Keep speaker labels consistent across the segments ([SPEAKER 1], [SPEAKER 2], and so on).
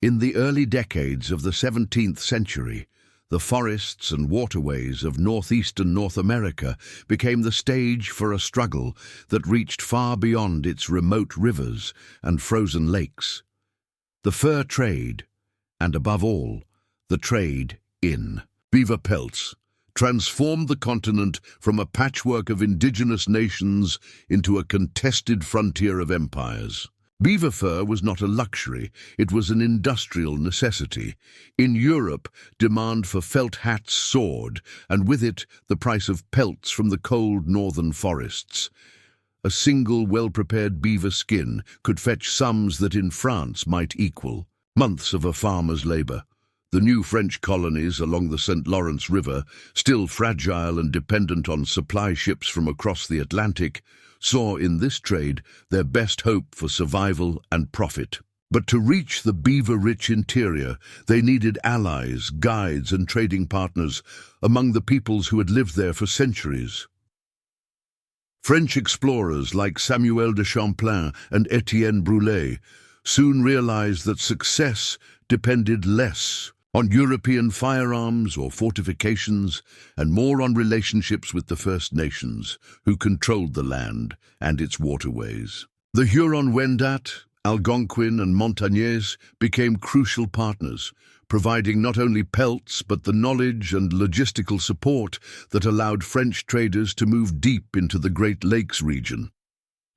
[SPEAKER 1] In the early decades of the 17th century, the forests and waterways of northeastern North America became the stage for a struggle that reached far beyond its remote rivers and frozen lakes. The fur trade, and above all, the trade in beaver pelts, transformed the continent from a patchwork of indigenous nations into a contested frontier of empires. Beaver fur was not a luxury, it was an industrial necessity. In Europe, demand for felt hats soared, and with it, the price of pelts from the cold northern forests. A single well-prepared beaver skin could fetch sums that in France might equal months of a farmer's labor. The new French colonies along the St. Lawrence River, still fragile and dependent on supply ships from across the Atlantic, saw in this trade their best hope for survival and profit. But to reach the beaver-rich interior, they needed allies, guides, and trading partners among the peoples who had lived there for centuries. French explorers like Samuel de Champlain and Etienne Brulé soon realized that success depended less on European firearms or fortifications, and more on relationships with the First Nations, who controlled the land and its waterways. The Huron-Wendat, Algonquin, and Montagnais became crucial partners, providing not only pelts but the knowledge and logistical support that allowed French traders to move deep into the Great Lakes region.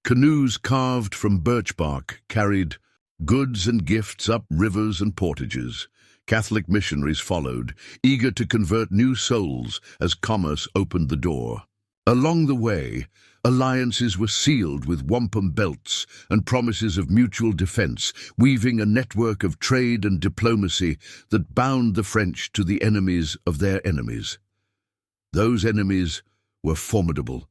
[SPEAKER 1] Canoes carved from birch bark carried goods and gifts up rivers and portages. Catholic missionaries followed, eager to convert new souls as commerce opened the door. Along the way, alliances were sealed with wampum belts and promises of mutual defense, weaving a network of trade and diplomacy that bound the French to the enemies of their enemies. Those enemies were formidable.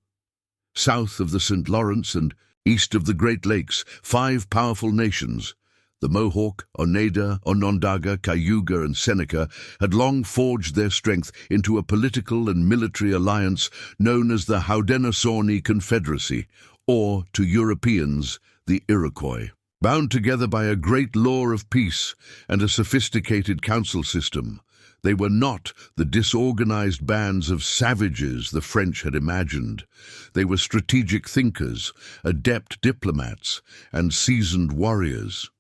[SPEAKER 1] South of the St. Lawrence and east of the Great Lakes, 5 powerful nations, the Mohawk, Oneida, Onondaga, Cayuga, and Seneca, had long forged their strength into a political and military alliance known as the Haudenosaunee Confederacy, or, to Europeans, the Iroquois. Bound together by a great law of peace and a sophisticated council system, they were not the disorganized bands of savages the French had imagined. They were strategic thinkers, adept diplomats, and seasoned warriors.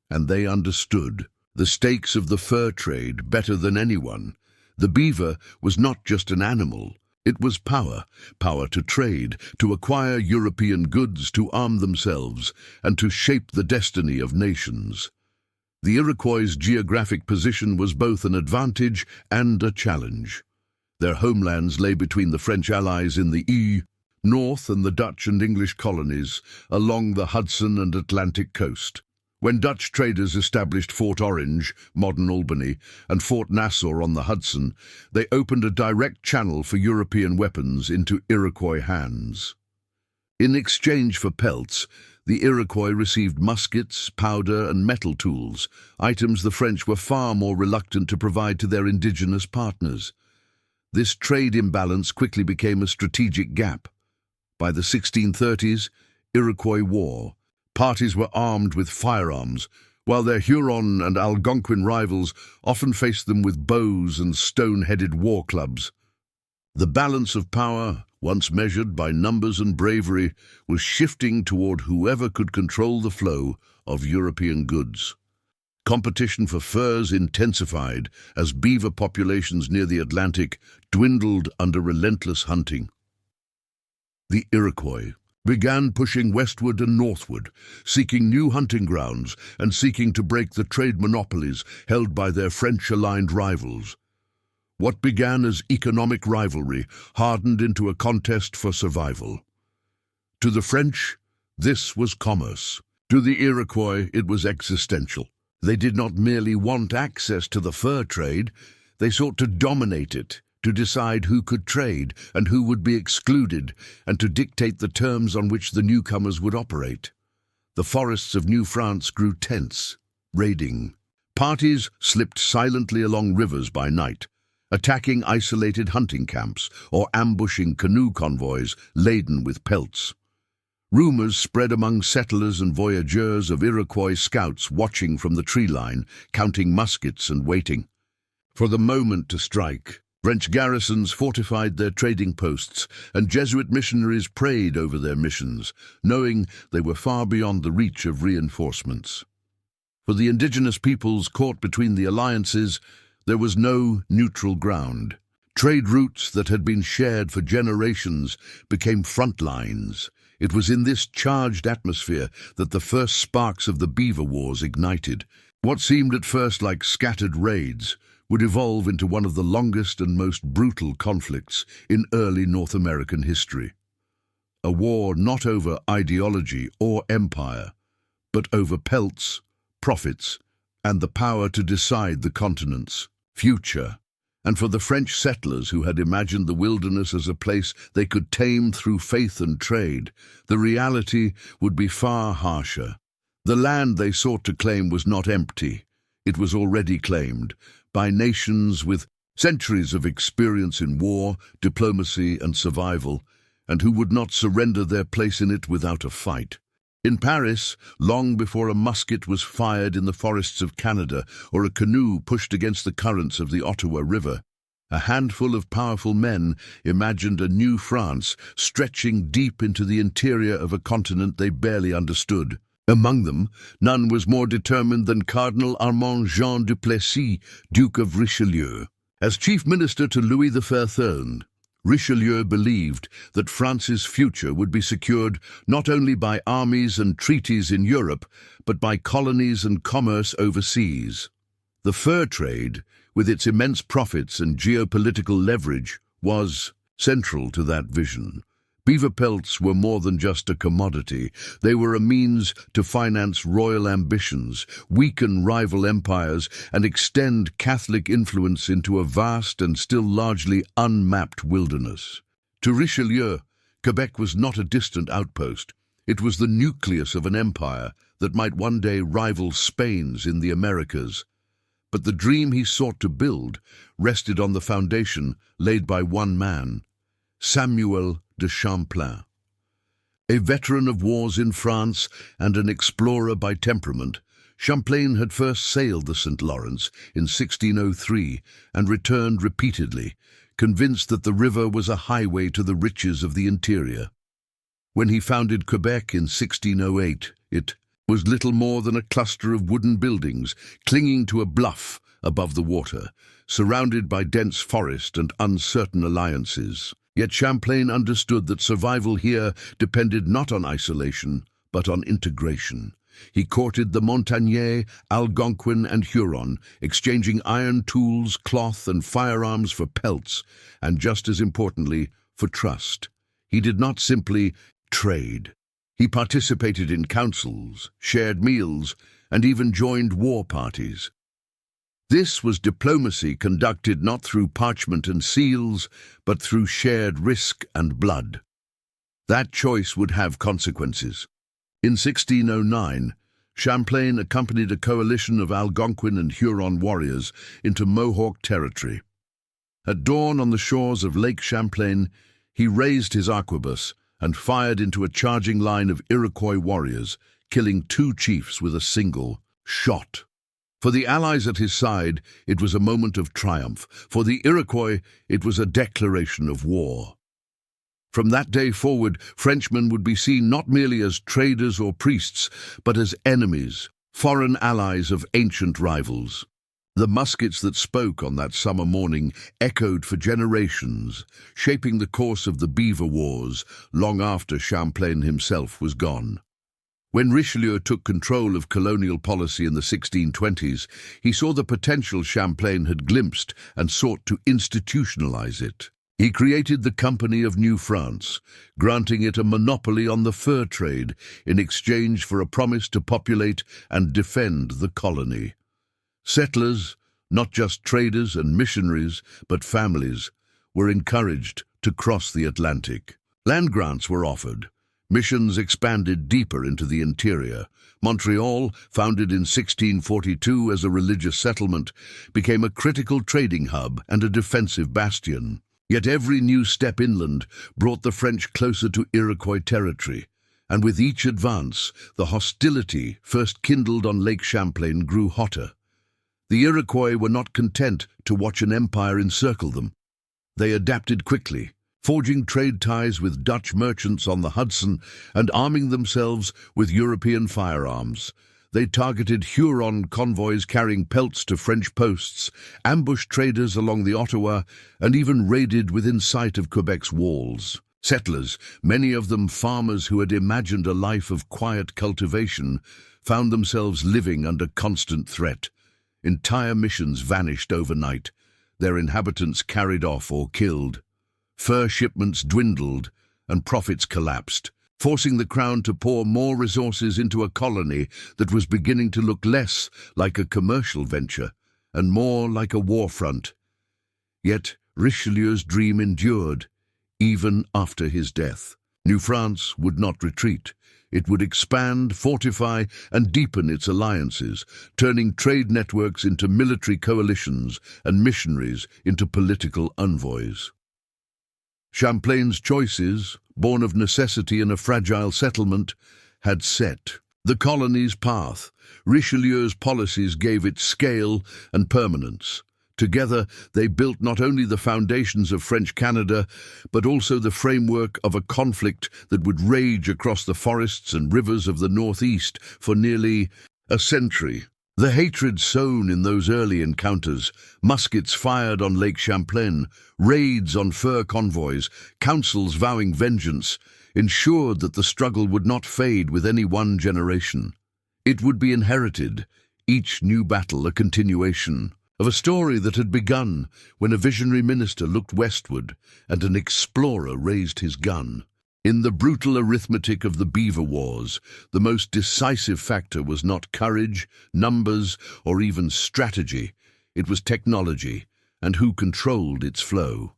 [SPEAKER 1] And they understood the stakes of the fur trade better than anyone. The beaver was not just an animal, it was power. Power to trade, to acquire European goods, to arm themselves, and to shape the destiny of nations. The Iroquois' geographic position was both an advantage and a challenge. Their homelands lay between the French allies in the north and the Dutch and English colonies along the Hudson and Atlantic coast. When Dutch traders established Fort Orange, modern Albany, and Fort Nassau on the Hudson, they opened a direct channel for European weapons into Iroquois hands. In exchange for pelts, the Iroquois received muskets, powder, and metal tools, items the French were far more reluctant to provide to their indigenous partners. This trade imbalance quickly became a strategic gap. By the 1630s, Iroquois War. Parties were armed with firearms, while their Huron and Algonquin rivals often faced them with bows and stone-headed war clubs. The balance of power, once measured by numbers and bravery, was shifting toward whoever could control the flow of European goods. Competition for furs intensified as beaver populations near the Atlantic dwindled under relentless hunting. The Iroquois began pushing westward and northward, seeking new hunting grounds and seeking to break the trade monopolies held by their French-aligned rivals. What began as economic rivalry hardened into a contest for survival. To the French, this was commerce. To the Iroquois, it was existential. They did not merely want access to the fur trade, they sought to dominate it, to decide who could trade and who would be excluded, and to dictate the terms on which the newcomers would operate. The forests of New France grew tense, raiding. Parties slipped silently along rivers by night, attacking isolated hunting camps or ambushing canoe convoys laden with pelts. Rumors spread among settlers and voyageurs of Iroquois scouts watching from the tree line, counting muskets and waiting for the moment to strike. French garrisons fortified their trading posts, and Jesuit missionaries prayed over their missions, knowing they were far beyond the reach of reinforcements. For the indigenous peoples caught between the alliances, there was no neutral ground. Trade routes that had been shared for generations became front lines. It was in this charged atmosphere that the first sparks of the Beaver Wars ignited. What seemed at first like scattered raids would evolve into one of the longest and most brutal conflicts in early North American history. A war not over ideology or empire, but over pelts, profits, and the power to decide the continent's future. And for the French settlers who had imagined the wilderness as a place they could tame through faith and trade, the reality would be far harsher. The land they sought to claim was not empty. It was already claimed by nations with centuries of experience in war, diplomacy, and survival, and who would not surrender their place in it without a fight. In Paris, long before a musket was fired in the forests of Canada or a canoe pushed against the currents of the Ottawa River, a handful of powerful men imagined a new France stretching deep into the interior of a continent they barely understood. Among them, none was more determined than Cardinal Armand Jean du Plessis, Duke of Richelieu. As chief minister to Louis XIII, Richelieu believed that France's future would be secured not only by armies and treaties in Europe, but by colonies and commerce overseas. The fur trade, with its immense profits and geopolitical leverage, was central to that vision. Beaver pelts were more than just a commodity. They were a means to finance royal ambitions, weaken rival empires, and extend Catholic influence into a vast and still largely unmapped wilderness. To Richelieu, Quebec was not a distant outpost. It was the nucleus of an empire that might one day rival Spain's in the Americas. But the dream he sought to build rested on the foundation laid by one man, Samuel de Champlain. A veteran of wars in France and an explorer by temperament, Champlain had first sailed the St. Lawrence in 1603 and returned repeatedly, convinced that the river was a highway to the riches of the interior. When he founded Quebec in 1608, it was little more than a cluster of wooden buildings clinging to a bluff above the water, surrounded by dense forest and uncertain alliances. Yet Champlain understood that survival here depended not on isolation, but on integration. He courted the Montagnais, Algonquin, and Huron, exchanging iron tools, cloth, and firearms for pelts, and just as importantly, for trust. He did not simply trade. He participated in councils, shared meals, and even joined war parties. This was diplomacy conducted not through parchment and seals, but through shared risk and blood. That choice would have consequences. In 1609, Champlain accompanied a coalition of Algonquin and Huron warriors into Mohawk territory. At dawn on the shores of Lake Champlain, he raised his arquebus and fired into a charging line of Iroquois warriors, killing 2 chiefs with a single shot. For the Allies at his side, it was a moment of triumph. For the Iroquois, it was a declaration of war. From that day forward, Frenchmen would be seen not merely as traders or priests, but as enemies, foreign allies of ancient rivals. The muskets that spoke on that summer morning echoed for generations, shaping the course of the Beaver Wars long after Champlain himself was gone. When Richelieu took control of colonial policy in the 1620s, he saw the potential Champlain had glimpsed and sought to institutionalize it. He created the Company of New France, granting it a monopoly on the fur trade in exchange for a promise to populate and defend the colony. Settlers, not just traders and missionaries, but families, were encouraged to cross the Atlantic. Land grants were offered. Missions expanded deeper into the interior. Montreal, founded in 1642 as a religious settlement, became a critical trading hub and a defensive bastion. Yet every new step inland brought the French closer to Iroquois territory. and with each advance, the hostility first kindled on Lake Champlain grew hotter. The Iroquois were not content to watch an empire encircle them. They adapted quickly, forging trade ties with Dutch merchants on the Hudson and arming themselves with European firearms. They targeted Huron convoys carrying pelts to French posts, ambushed traders along the Ottawa, and even raided within sight of Quebec's walls. Settlers, many of them farmers who had imagined a life of quiet cultivation, found themselves living under constant threat. Entire missions vanished overnight, their inhabitants carried off or killed. Fur shipments dwindled and profits collapsed, forcing the Crown to pour more resources into a colony that was beginning to look less like a commercial venture and more like a war front. Yet Richelieu's dream endured, even after his death. New France would not retreat. It would expand, fortify, and deepen its alliances, turning trade networks into military coalitions and missionaries into political envoys. Champlain's choices, born of necessity in a fragile settlement, had set the colony's path. Richelieu's policies gave it scale and permanence. Together, they built not only the foundations of French Canada, but also the framework of a conflict that would rage across the forests and rivers of the Northeast for nearly a century. The hatred sown in those early encounters, muskets fired on Lake Champlain, raids on fur convoys, councils vowing vengeance, ensured that the struggle would not fade with any one generation. It would be inherited, each new battle a continuation of a story that had begun when a visionary minister looked westward and an explorer raised his gun. In the brutal arithmetic of the Beaver Wars, the most decisive factor was not courage, numbers, or even strategy. It was technology, and who controlled its flow.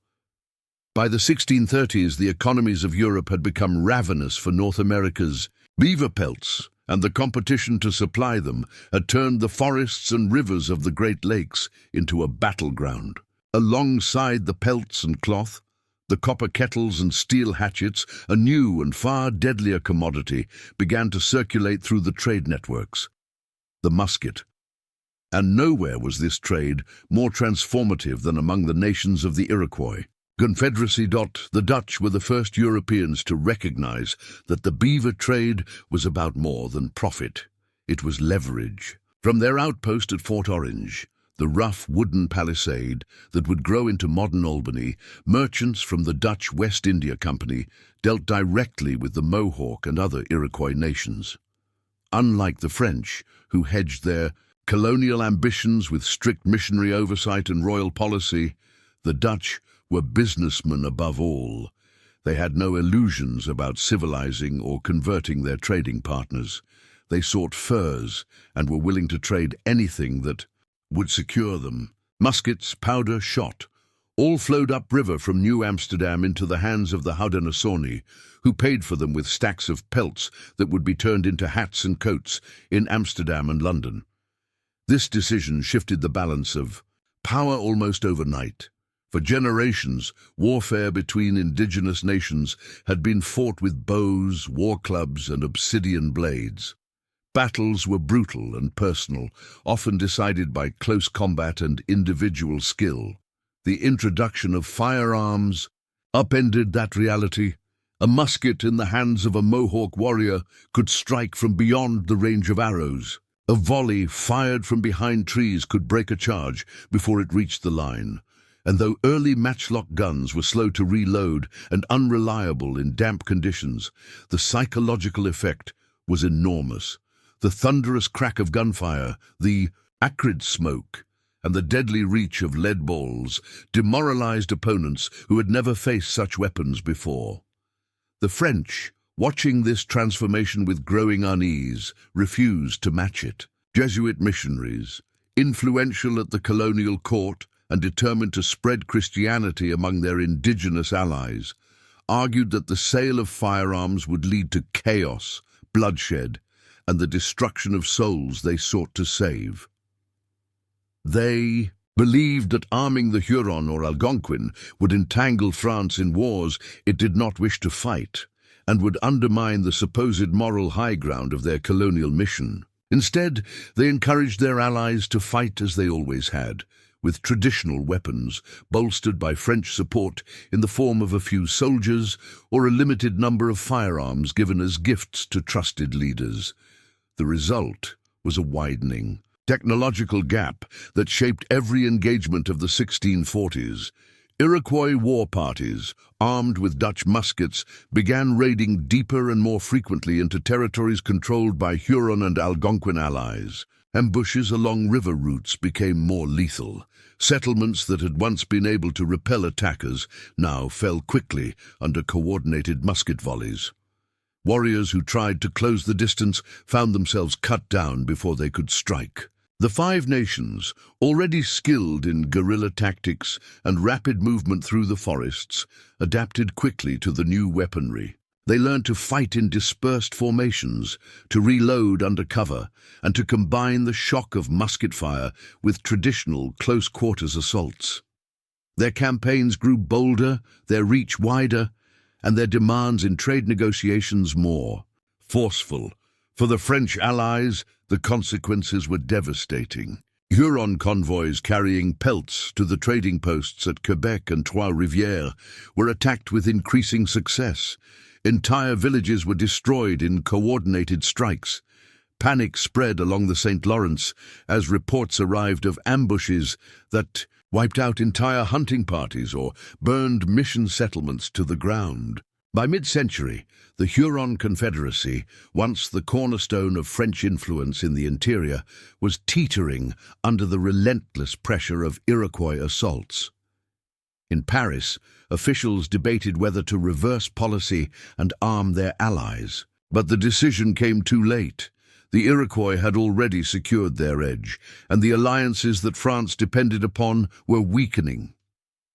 [SPEAKER 1] By the 1630s, the economies of Europe had become ravenous for North America's beaver pelts, and the competition to supply them had turned the forests and rivers of the Great Lakes into a battleground. Alongside the pelts and cloth, the copper kettles and steel hatchets, a new and far deadlier commodity, began to circulate through the trade networks: the musket. And nowhere was this trade more transformative than among the nations of the Iroquois Confederacy. The Dutch were the first Europeans to recognize that the beaver trade was about more than profit. It was leverage. From their outpost at Fort Orange, the rough wooden palisade that would grow into modern Albany, merchants from the Dutch West India Company dealt directly with the Mohawk and other Iroquois nations. Unlike the French, who hedged their colonial ambitions with strict missionary oversight and royal policy, the Dutch were businessmen above all. They had no illusions about civilizing or converting their trading partners. They sought furs and were willing to trade anything that would secure them. Muskets, powder, shot, all flowed upriver from New Amsterdam into the hands of the Haudenosaunee, who paid for them with stacks of pelts that would be turned into hats and coats in Amsterdam and London. This decision shifted the balance of power almost overnight. For generations, warfare between indigenous nations had been fought with bows, war clubs, and obsidian blades. Battles were brutal and personal, often decided by close combat and individual skill. The introduction of firearms upended that reality. A musket in the hands of a Mohawk warrior could strike from beyond the range of arrows. A volley fired from behind trees could break a charge before it reached the line. And though early matchlock guns were slow to reload and unreliable in damp conditions, the psychological effect was enormous. The thunderous crack of gunfire, the acrid smoke, and the deadly reach of lead balls demoralized opponents who had never faced such weapons before. The French, watching this transformation with growing unease, refused to match it. Jesuit missionaries, influential at the colonial court and determined to spread Christianity among their indigenous allies, argued that the sale of firearms would lead to chaos, bloodshed, and the destruction of souls they sought to save. They believed that arming the Huron or Algonquin would entangle France in wars it did not wish to fight, and would undermine the supposed moral high ground of their colonial mission. Instead, they encouraged their allies to fight as they always had, with traditional weapons, bolstered by French support in the form of a few soldiers or a limited number of firearms given as gifts to trusted leaders. The result was a widening technological gap that shaped every engagement of the 1640s. Iroquois war parties, armed with Dutch muskets, began raiding deeper and more frequently into territories controlled by Huron and Algonquin allies. Ambushes along river routes became more lethal. Settlements that had once been able to repel attackers now fell quickly under coordinated musket volleys. Warriors who tried to close the distance found themselves cut down before they could strike. The Five Nations, already skilled in guerrilla tactics and rapid movement through the forests, adapted quickly to the new weaponry. They learned to fight in dispersed formations, to reload under cover, and to combine the shock of musket fire with traditional close-quarters assaults. Their campaigns grew bolder, their reach wider, and their demands in trade negotiations more forceful. For the French allies, the consequences were devastating. Huron convoys carrying pelts to the trading posts at Quebec and Trois-Rivières were attacked with increasing success. Entire villages were destroyed in coordinated strikes. Panic spread along the St. Lawrence as reports arrived of ambushes that wiped out entire hunting parties or burned mission settlements to the ground. By mid-century, the Huron Confederacy, once the cornerstone of French influence in the interior, was teetering under the relentless pressure of Iroquois assaults. In Paris, officials debated whether to reverse policy and arm their allies. But the decision came too late. The Iroquois had already secured their edge, and the alliances that France depended upon were weakening.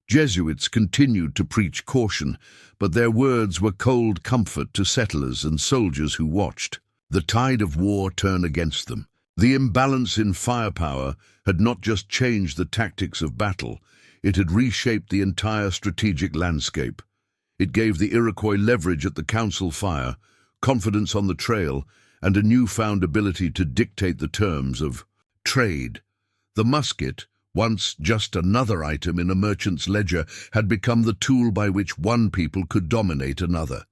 [SPEAKER 1] Jesuits continued to preach caution, but their words were cold comfort to settlers and soldiers who watched the tide of war turn against them. The imbalance in firepower had not just changed the tactics of battle, it had reshaped the entire strategic landscape. It gave the Iroquois leverage at the council fire, confidence on the trail, and a newfound ability to dictate the terms of trade. The musket, once just another item in a merchant's ledger, had become the tool by which one people could dominate another,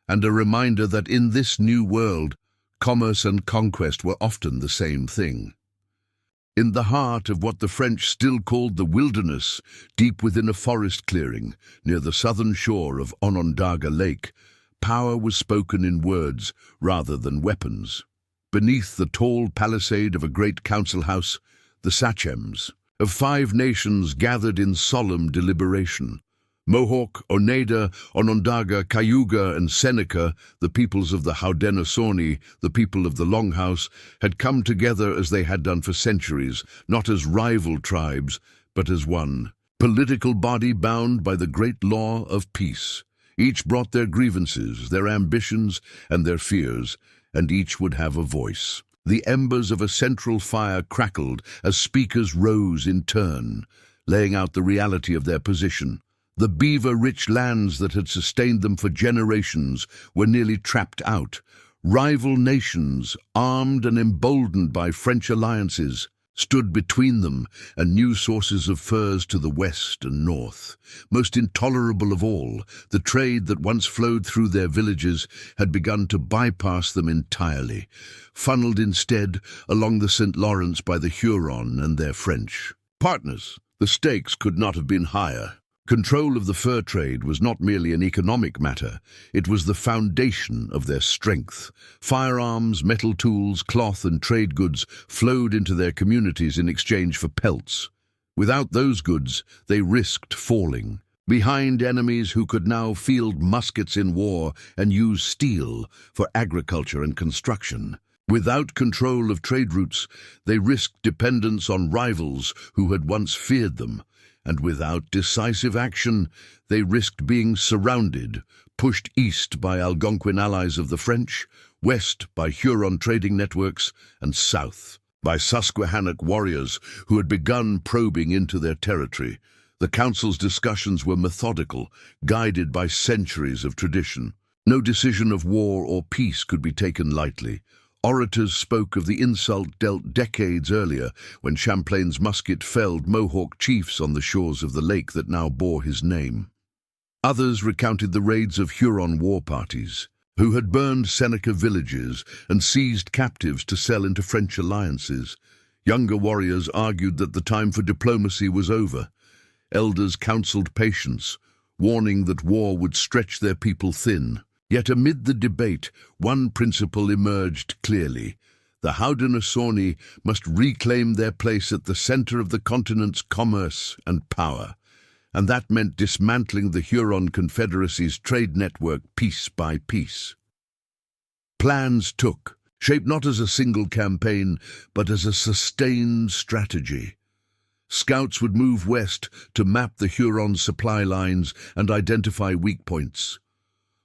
[SPEAKER 1] and a reminder that in this new world, commerce and conquest were often the same thing. In the heart of what the French still called the wilderness, deep within a forest clearing near the southern shore of Onondaga Lake, power was spoken in words rather than weapons. Beneath the tall palisade of a great council house, the sachems of 5 nations gathered in solemn deliberation. Mohawk, Oneida, Onondaga, Cayuga, and Seneca, the peoples of the Haudenosaunee, the people of the Longhouse, had come together as they had done for centuries, not as rival tribes, but as one political body bound by the great law of peace. Each brought their grievances, their ambitions, and their fears, and each would have a voice. The embers of a central fire crackled as speakers rose in turn, laying out the reality of their position. The beaver-rich lands that had sustained them for generations were nearly trapped out. Rival nations, armed and emboldened by French alliances, stood between them and new sources of furs to the west and north. Most intolerable of all, the trade that once flowed through their villages had begun to bypass them entirely, funneled instead along the St. Lawrence by the Huron and their French partners. The stakes could not have been higher. Control of the fur trade was not merely an economic matter, it was the foundation of their strength. Firearms, metal tools, cloth and trade goods flowed into their communities in exchange for pelts. Without those goods, they risked falling behind enemies who could now field muskets in war and use steel for agriculture and construction. Without control of trade routes, they risked dependence on rivals who had once feared them. And without decisive action, they risked being surrounded, pushed east by Algonquin allies of the French, west by Huron trading networks, and south by Susquehannock warriors who had begun probing into their territory. The council's discussions were methodical, guided by centuries of tradition. No decision of war or peace could be taken lightly. Orators spoke of the insult dealt decades earlier when Champlain's musket felled Mohawk chiefs on the shores of the lake that now bore his name. Others recounted the raids of Huron war parties, who had burned Seneca villages and seized captives to sell into French alliances. Younger warriors argued that the time for diplomacy was over. Elders counseled patience, warning that war would stretch their people thin. Yet amid the debate, one principle emerged clearly. The Haudenosaunee must reclaim their place at the center of the continent's commerce and power, and that meant dismantling the Huron Confederacy's trade network piece by piece. Plans took shape not as a single campaign, but as a sustained strategy. Scouts would move west to map the Huron supply lines and identify weak points.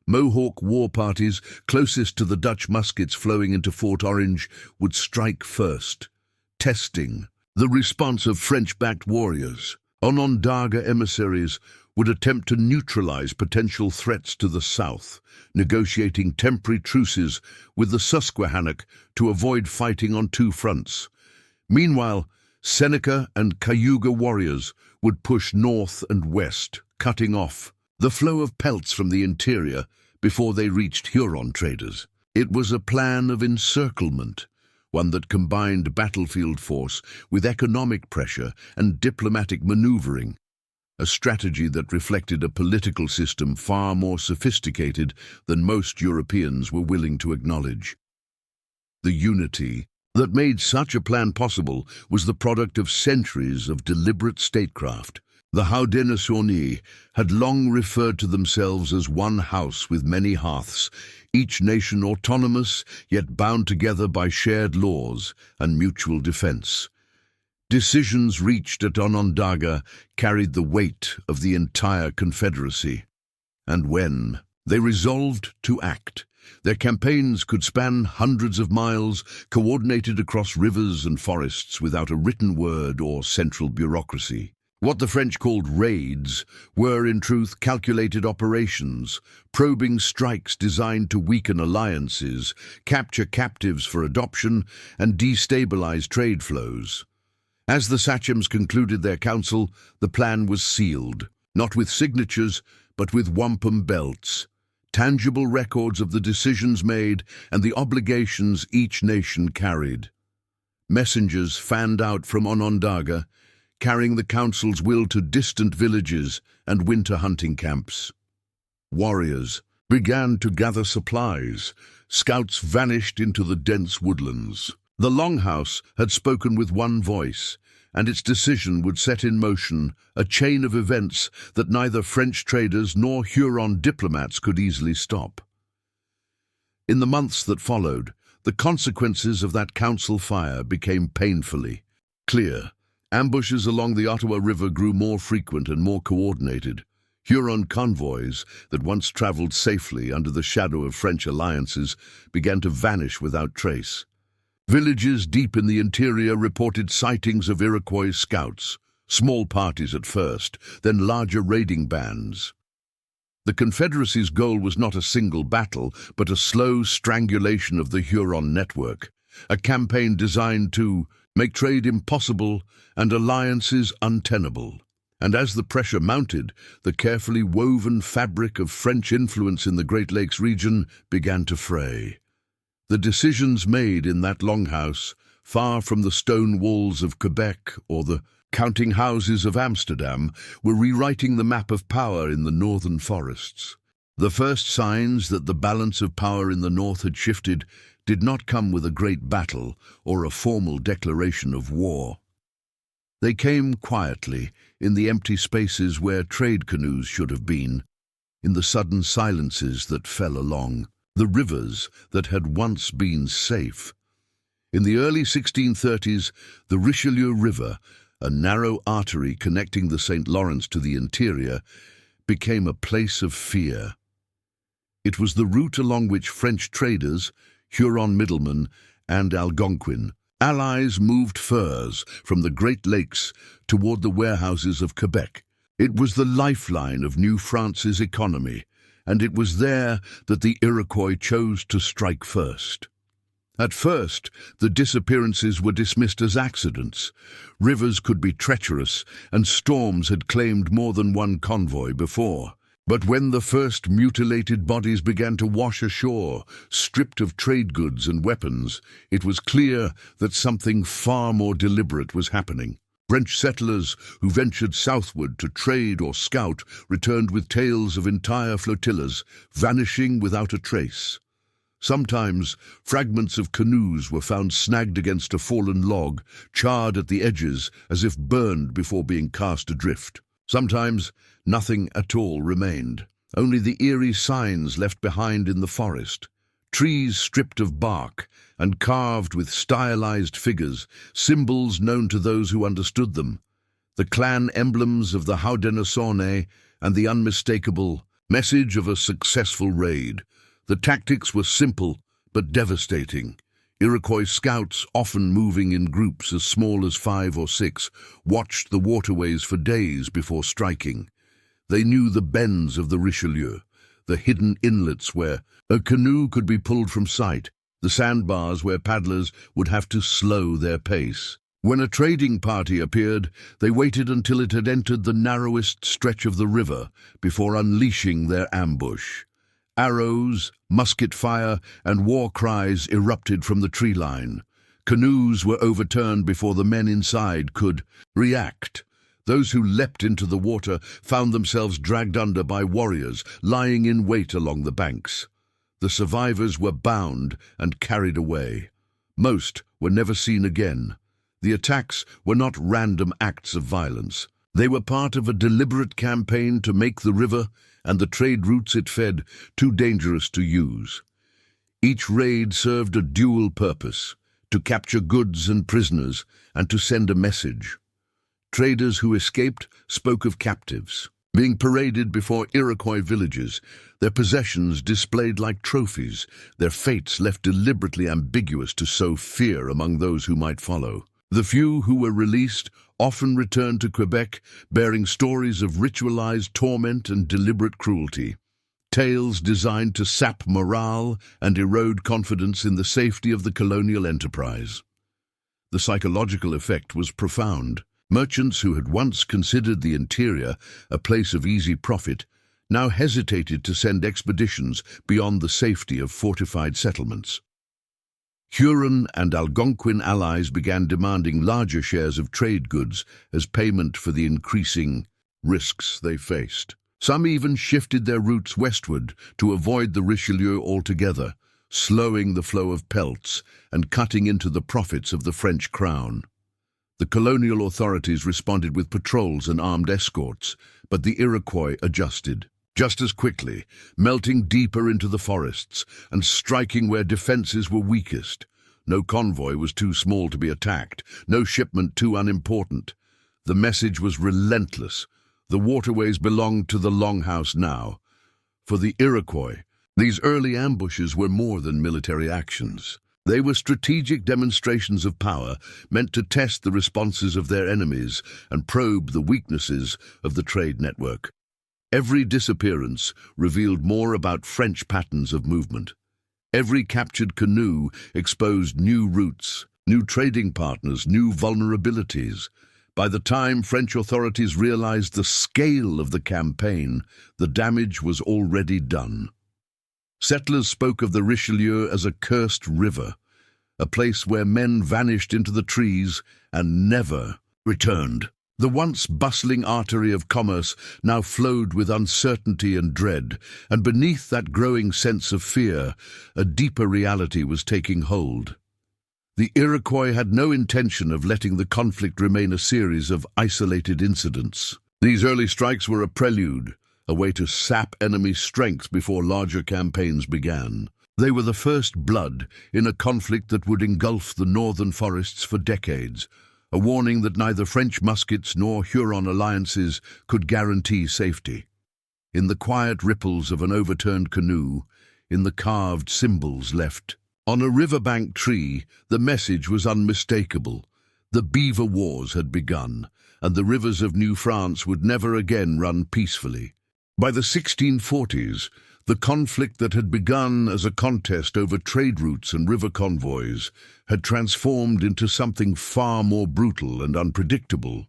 [SPEAKER 1] Mohawk war parties closest to the Dutch muskets flowing into Fort Orange would strike first, testing the response of French-backed warriors. Onondaga emissaries would attempt to neutralize potential threats to the south, negotiating temporary truces with the Susquehannock to avoid fighting on two fronts. Meanwhile, Seneca and Cayuga warriors would push north and west, cutting off the flow of pelts from the interior before they reached Huron traders. It was a plan of encirclement, one that combined battlefield force with economic pressure and diplomatic maneuvering, a strategy that reflected a political system far more sophisticated than most Europeans were willing to acknowledge. The unity that made such a plan possible was the product of centuries of deliberate statecraft. The Haudenosaunee had long referred to themselves as one house with many hearths, each nation autonomous yet bound together by shared laws and mutual defense. Decisions reached at Onondaga carried the weight of the entire Confederacy. And when they resolved to act, their campaigns could span hundreds of miles, coordinated across rivers and forests without a written word or central bureaucracy. What the French called raids were, in truth, calculated operations, probing strikes designed to weaken alliances, capture captives for adoption, and destabilize trade flows. As the sachems concluded their council, the plan was sealed, not with signatures, but with wampum belts, tangible records of the decisions made and the obligations each nation carried. Messengers fanned out from Onondaga, carrying the council's will to distant villages and winter hunting camps. Warriors began to gather supplies. Scouts vanished into the dense woodlands. The Longhouse had spoken with one voice, and its decision would set in motion a chain of events that neither French traders nor Huron diplomats could easily stop. In the months that followed, the consequences of that council fire became painfully clear. Ambushes along the Ottawa River grew more frequent and more coordinated. Huron convoys that once traveled safely under the shadow of French alliances began to vanish without trace. Villages deep in the interior reported sightings of Iroquois scouts, small parties at first, then larger raiding bands. The Confederacy's goal was not a single battle, but a slow strangulation of the Huron network, a campaign designed to make trade impossible and alliances untenable. And as the pressure mounted, the carefully woven fabric of French influence in the Great Lakes region began to fray. The decisions made in that longhouse, far from the stone walls of Quebec or the counting houses of Amsterdam, were rewriting the map of power in the northern forests. The first signs that the balance of power in the north had shifted did not come with a great battle or a formal declaration of war. They came quietly, in the empty spaces where trade canoes should have been, in the sudden silences that fell along the rivers that had once been safe. In the early 1630s, the Richelieu River, a narrow artery connecting the St. Lawrence to the interior, became a place of fear. It was the route along which French traders, Huron middlemen, and Algonquin allies moved furs from the Great Lakes toward the warehouses of Quebec. It was the lifeline of New France's economy, and it was there that the Iroquois chose to strike first. At first, the disappearances were dismissed as accidents. Rivers could be treacherous, and storms had claimed more than one convoy before. But when the first mutilated bodies began to wash ashore, stripped of trade goods and weapons, it was clear that something far more deliberate was happening. French settlers who ventured southward to trade or scout returned with tales of entire flotillas vanishing without a trace. Sometimes fragments of canoes were found snagged against a fallen log, charred at the edges as if burned before being cast adrift. Sometimes nothing at all remained, only the eerie signs left behind in the forest. Trees stripped of bark and carved with stylized figures, symbols known to those who understood them. The clan emblems of the Haudenosaunee and the unmistakable message of a successful raid. The tactics were simple but devastating. Iroquois scouts, often moving in groups as small as 5 or 6, watched the waterways for days before striking. They knew the bends of the Richelieu, the hidden inlets where a canoe could be pulled from sight, the sandbars where paddlers would have to slow their pace. When a trading party appeared, they waited until it had entered the narrowest stretch of the river before unleashing their ambush. Arrows, musket fire, and war cries erupted from the tree line. Canoes were overturned before the men inside could react. Those who leapt into the water found themselves dragged under by warriors lying in wait along the banks. The survivors were bound and carried away. Most were never seen again. The attacks were not random acts of violence. They were part of a deliberate campaign to make the river and the trade routes it fed too dangerous to use. Each raid served a dual purpose: to capture goods and prisoners, and to send a message. Traders who escaped spoke of captives, being paraded before Iroquois villages, their possessions displayed like trophies, their fates left deliberately ambiguous to sow fear among those who might follow. The few who were released often returned to Quebec, bearing stories of ritualized torment and deliberate cruelty, tales designed to sap morale and erode confidence in the safety of the colonial enterprise. The psychological effect was profound. Merchants who had once considered the interior a place of easy profit now hesitated to send expeditions beyond the safety of fortified settlements. Huron and Algonquin allies began demanding larger shares of trade goods as payment for the increasing risks they faced. Some even shifted their routes westward to avoid the Richelieu altogether, slowing the flow of pelts and cutting into the profits of the French crown. The colonial authorities responded with patrols and armed escorts, but the Iroquois adjusted. Just as quickly, melting deeper into the forests and striking where defenses were weakest. No convoy was too small to be attacked, no shipment too unimportant. The message was relentless. The waterways belonged to the Longhouse now. For the Iroquois, these early ambushes were more than military actions. They were strategic demonstrations of power meant to test the responses of their enemies and probe the weaknesses of the trade network. Every disappearance revealed more about French patterns of movement. Every captured canoe exposed new routes, new trading partners, new vulnerabilities. By the time French authorities realized the scale of the campaign, the damage was already done. Settlers spoke of the Richelieu as a cursed river, a place where men vanished into the trees and never returned. The once bustling artery of commerce now flowed with uncertainty and dread, and beneath that growing sense of fear, a deeper reality was taking hold. The Iroquois had no intention of letting the conflict remain a series of isolated incidents. These early strikes were a prelude, a way to sap enemy strength before larger campaigns began. They were the first blood in a conflict that would engulf the northern forests for decades, a warning that neither French muskets nor Huron alliances could guarantee safety. In the quiet ripples of an overturned canoe, in the carved symbols left on a riverbank tree, the message was unmistakable. The Beaver Wars had begun, and the rivers of New France would never again run peacefully. By the 1640s, The conflict that had begun as a contest over trade routes and river convoys had transformed into something far more brutal and unpredictable.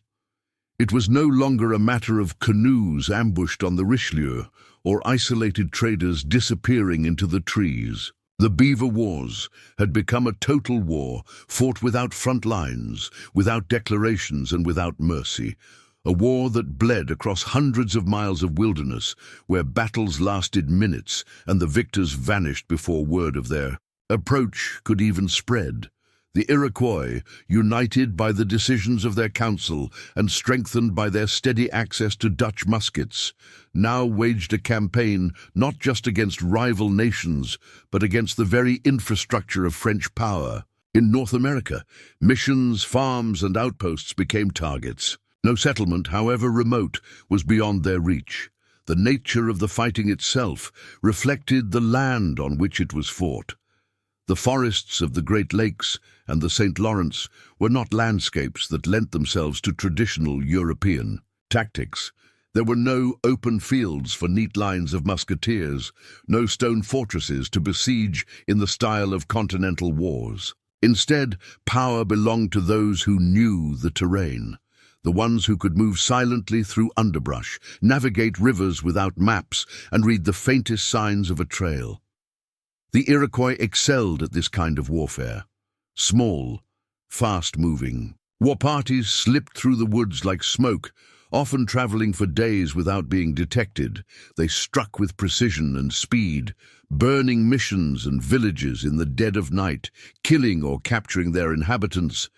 [SPEAKER 1] It was no longer a matter of canoes ambushed on the Richelieu or isolated traders disappearing into the trees. The Beaver Wars had become a total war, fought without front lines, without declarations and without mercy. A war that bled across hundreds of miles of wilderness, where battles lasted minutes and the victors vanished before word of their approach could even spread. The Iroquois, united by the decisions of their council and strengthened by their steady access to Dutch muskets, now waged a campaign not just against rival nations, but against the very infrastructure of French power. In North America, missions, farms, and outposts became targets. No settlement, however remote, was beyond their reach. The nature of the fighting itself reflected the land on which it was fought. The forests of the Great Lakes and the St. Lawrence were not landscapes that lent themselves to traditional European tactics. There were no open fields for neat lines of musketeers, no stone fortresses to besiege in the style of continental wars. Instead, power belonged to those who knew the terrain. The ones who could move silently through underbrush, navigate rivers without maps, and read the faintest signs of a trail. The Iroquois excelled at this kind of warfare. Small, fast-moving. War parties slipped through the woods like smoke, often traveling for days without being detected. They struck with precision and speed, burning missions and villages in the dead of night, killing or capturing their inhabitants,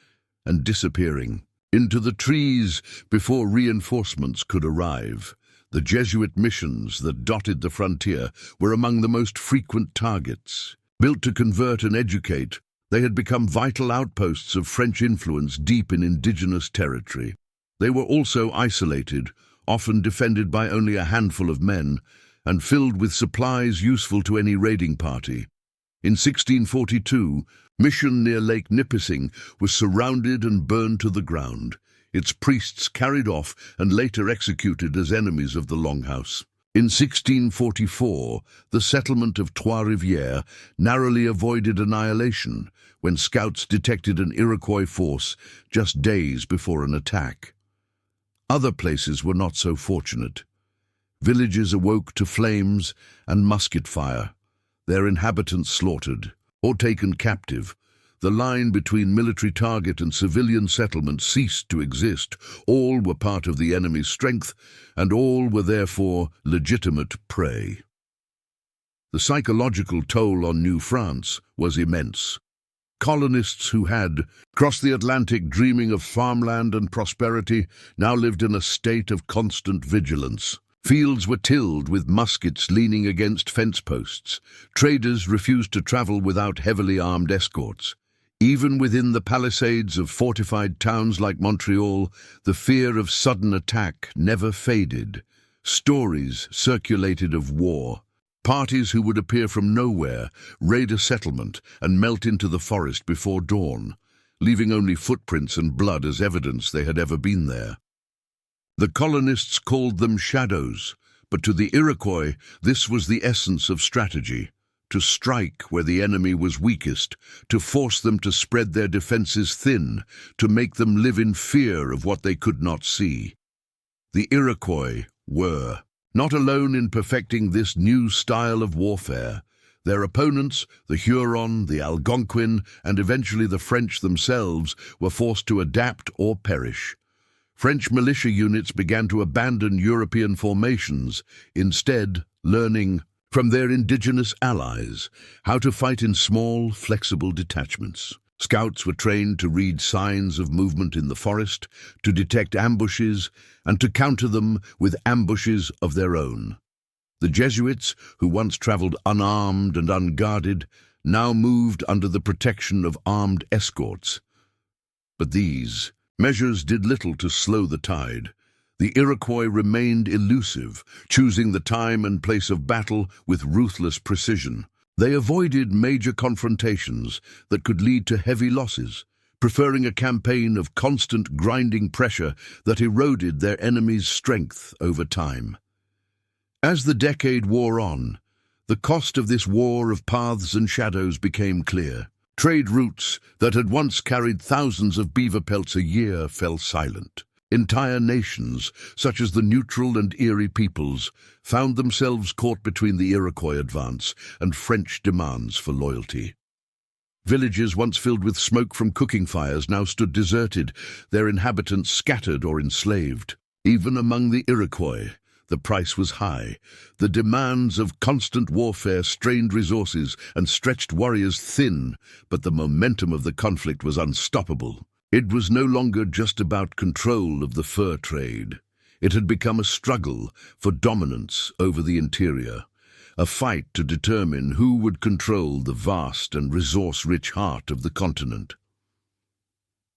[SPEAKER 1] and disappearing into the trees before reinforcements could arrive. The Jesuit missions that dotted the frontier were among the most frequent targets. Built to convert and educate, they had become vital outposts of French influence deep in indigenous territory. They were also isolated, often defended by only a handful of men, and filled with supplies useful to any raiding party. In 1642, Mission near Lake Nipissing was surrounded and burned to the ground, its priests carried off and later executed as enemies of the Longhouse. In 1644, the settlement of Trois-Rivières narrowly avoided annihilation when scouts detected an Iroquois force just days before an attack. Other places were not so fortunate. Villages awoke to flames and musket fire, their inhabitants slaughtered or taken captive. The line between military target and civilian settlement ceased to exist. All were part of the enemy's strength, and all were therefore legitimate prey. The psychological toll on New France was immense. Colonists who had crossed the Atlantic dreaming of farmland and prosperity now lived in a state of constant vigilance. Fields were tilled with muskets leaning against fence posts. Traders refused to travel without heavily armed escorts. Even within the palisades of fortified towns like Montreal, the fear of sudden attack never faded. Stories circulated of war. Parties who would appear from nowhere, raid a settlement, and melt into the forest before dawn, leaving only footprints and blood as evidence they had ever been there. The colonists called them shadows, but to the Iroquois this was the essence of strategy. To strike where the enemy was weakest, to force them to spread their defenses thin, to make them live in fear of what they could not see. The Iroquois were not alone in perfecting this new style of warfare. Their opponents, the Huron, the Algonquin, and eventually the French themselves, were forced to adapt or perish. French militia units began to abandon European formations, instead learning from their indigenous allies how to fight in small, flexible detachments. Scouts were trained to read signs of movement in the forest, to detect ambushes, and to counter them with ambushes of their own. The Jesuits, who once traveled unarmed and unguarded, now moved under the protection of armed escorts. But these measures did little to slow the tide. The Iroquois remained elusive, choosing the time and place of battle with ruthless precision. They avoided major confrontations that could lead to heavy losses, preferring a campaign of constant grinding pressure that eroded their enemy's strength over time. As the decade wore on, The cost of this war of paths and shadows became clear. Trade routes that had once carried thousands of beaver pelts a year fell silent. Entire nations, such as the Neutral and Erie peoples, found themselves caught between the Iroquois advance and French demands for loyalty. Villages once filled with smoke from cooking fires now stood deserted, their inhabitants scattered or enslaved. Even among the Iroquois, the price was high. The demands of constant warfare strained resources and stretched warriors thin, but the momentum of the conflict was unstoppable. It was no longer just about control of the fur trade. It had become a struggle for dominance over the interior, a fight to determine who would control the vast and resource-rich heart of the continent.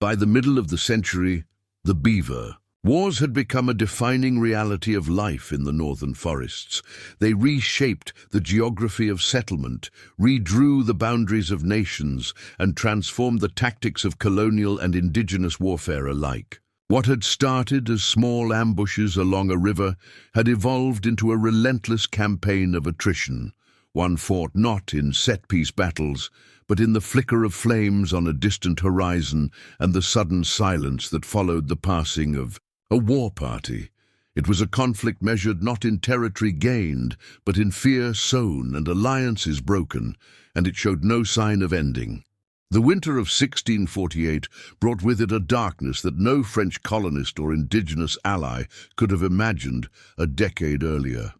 [SPEAKER 1] By the middle of the century, the Beaver Wars had become a defining reality of life in the northern forests. They reshaped the geography of settlement, redrew the boundaries of nations, and transformed the tactics of colonial and indigenous warfare alike. What had started as small ambushes along a river had evolved into a relentless campaign of attrition, one fought not in set-piece battles, but in the flicker of flames on a distant horizon and the sudden silence that followed the passing of a war party. It was a conflict measured not in territory gained, but in fear sown and alliances broken, and it showed no sign of ending. The winter of 1648 brought with it a darkness that no French colonist or indigenous ally could have imagined a decade earlier.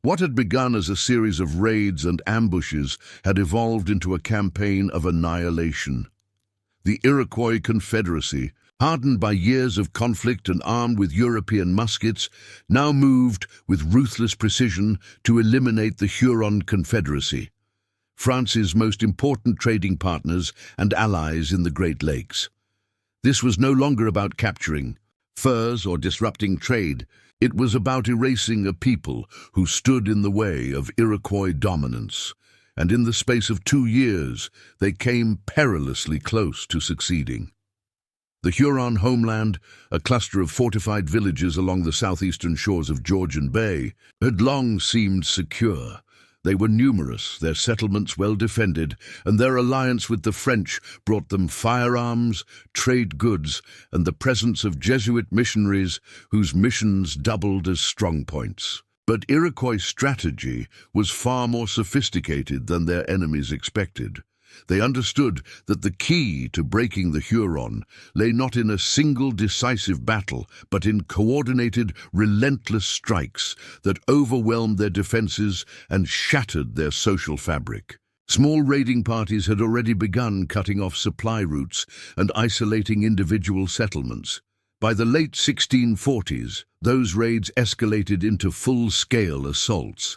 [SPEAKER 1] What had begun as a series of raids and ambushes had evolved into a campaign of annihilation. The Iroquois Confederacy, hardened by years of conflict and armed with European muskets, now moved with ruthless precision to eliminate the Huron Confederacy, France's most important trading partners and allies in the Great Lakes. This was no longer about capturing furs or disrupting trade. It was about erasing a people who stood in the way of Iroquois dominance, and in the space of 2 years they came perilously close to succeeding. The Huron homeland, a cluster of fortified villages along the southeastern shores of Georgian Bay, had long seemed secure. They were numerous, their settlements well defended, and their alliance with the French brought them firearms, trade goods, and the presence of Jesuit missionaries whose missions doubled as strongpoints. But Iroquois strategy was far more sophisticated than their enemies expected. They understood that the key to breaking the Huron lay not in a single decisive battle, but in coordinated, relentless strikes that overwhelmed their defenses and shattered their social fabric. Small raiding parties had already begun cutting off supply routes and isolating individual settlements. By the late 1640s, those raids escalated into full-scale assaults.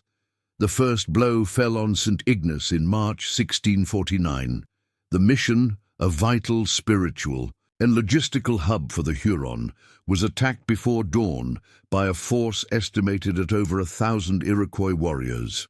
[SPEAKER 1] The first blow fell on St. Ignace in March 1649. The mission, a vital spiritual and logistical hub for the Huron, was attacked before dawn by a force estimated at over 1,000 Iroquois warriors.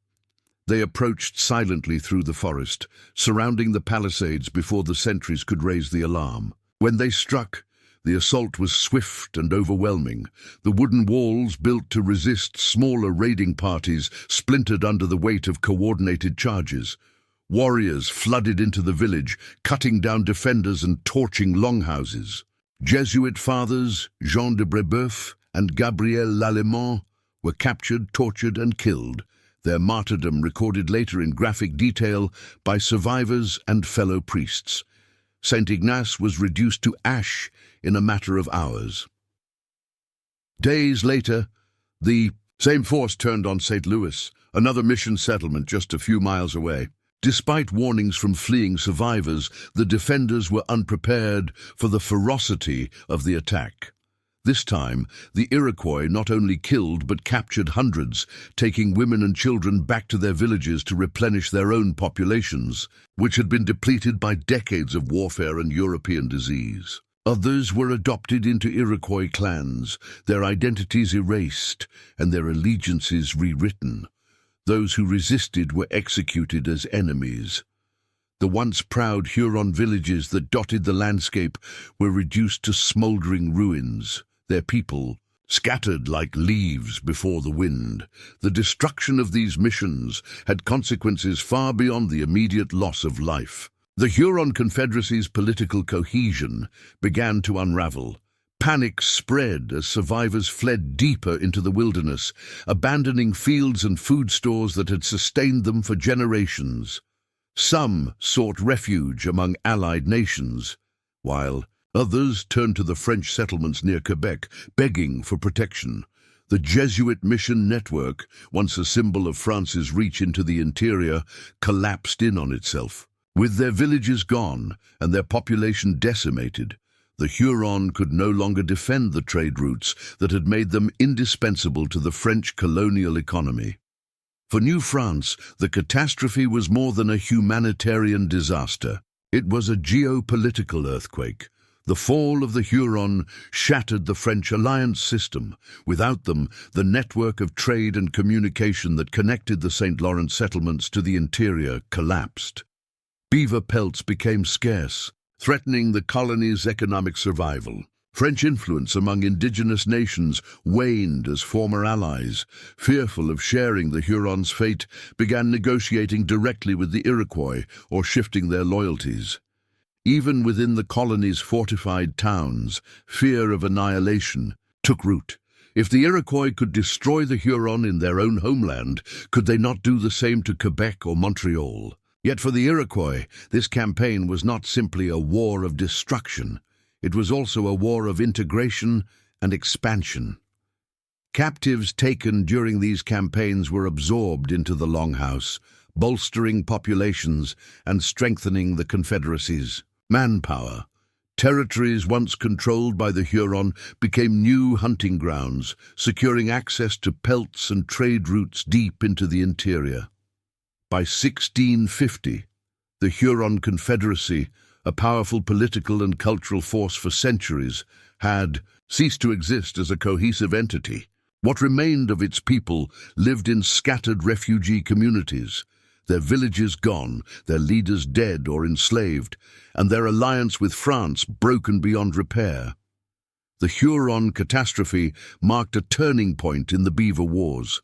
[SPEAKER 1] They approached silently through the forest, surrounding the palisades before the sentries could raise the alarm. When they struck, the assault was swift and overwhelming. The wooden walls built to resist smaller raiding parties splintered under the weight of coordinated charges. Warriors flooded into the village, cutting down defenders and torching longhouses. Jesuit fathers, Jean de Brébeuf and Gabriel Lalemant, were captured, tortured and killed, their martyrdom recorded later in graphic detail by survivors and fellow priests. St. Ignace was reduced to ash in a matter of hours. Days later, the same force turned on St. Louis, another mission settlement just a few miles away. Despite warnings from fleeing survivors, the defenders were unprepared for the ferocity of the attack. This time, the Iroquois not only killed but captured hundreds, taking women and children back to their villages to replenish their own populations, which had been depleted by decades of warfare and European disease. Others were adopted into Iroquois clans, their identities erased and their allegiances rewritten. Those who resisted were executed as enemies. The once proud Huron villages that dotted the landscape were reduced to smoldering ruins, their people Scattered like leaves before the wind, the destruction of these missions had consequences far beyond the immediate loss of life. The Huron Confederacy's political cohesion began to unravel. Panic spread as survivors fled deeper into the wilderness, abandoning fields and food stores that had sustained them for generations. Some sought refuge among allied nations, while others turned to the French settlements near Quebec, begging for protection. The Jesuit mission network, once a symbol of France's reach into the interior, collapsed in on itself. With their villages gone and their population decimated, the Huron could no longer defend the trade routes that had made them indispensable to the French colonial economy. For New France, the catastrophe was more than a humanitarian disaster. It was a geopolitical earthquake. The fall of the Huron shattered the French alliance system. Without them, the network of trade and communication that connected the St. Lawrence settlements to the interior collapsed. Beaver pelts became scarce, threatening the colony's economic survival. French influence among indigenous nations waned as former allies, fearful of sharing the Hurons' fate, began negotiating directly with the Iroquois or shifting their loyalties. Even within the colony's fortified towns, fear of annihilation took root. If the Iroquois could destroy the Huron in their own homeland, could they not do the same to Quebec or Montreal? Yet for the Iroquois, this campaign was not simply a war of destruction. It was also a war of integration and expansion. Captives taken during these campaigns were absorbed into the Longhouse, bolstering populations and strengthening the confederacies. Manpower. Territories once controlled by the Huron became new hunting grounds, securing access to pelts and trade routes deep into the interior. By 1650, the Huron Confederacy, a powerful political and cultural force for centuries, had ceased to exist as a cohesive entity. What remained of its people lived in scattered refugee communities, their villages gone, their leaders dead or enslaved, and their alliance with France broken beyond repair. The Huron catastrophe marked a turning point in the Beaver Wars.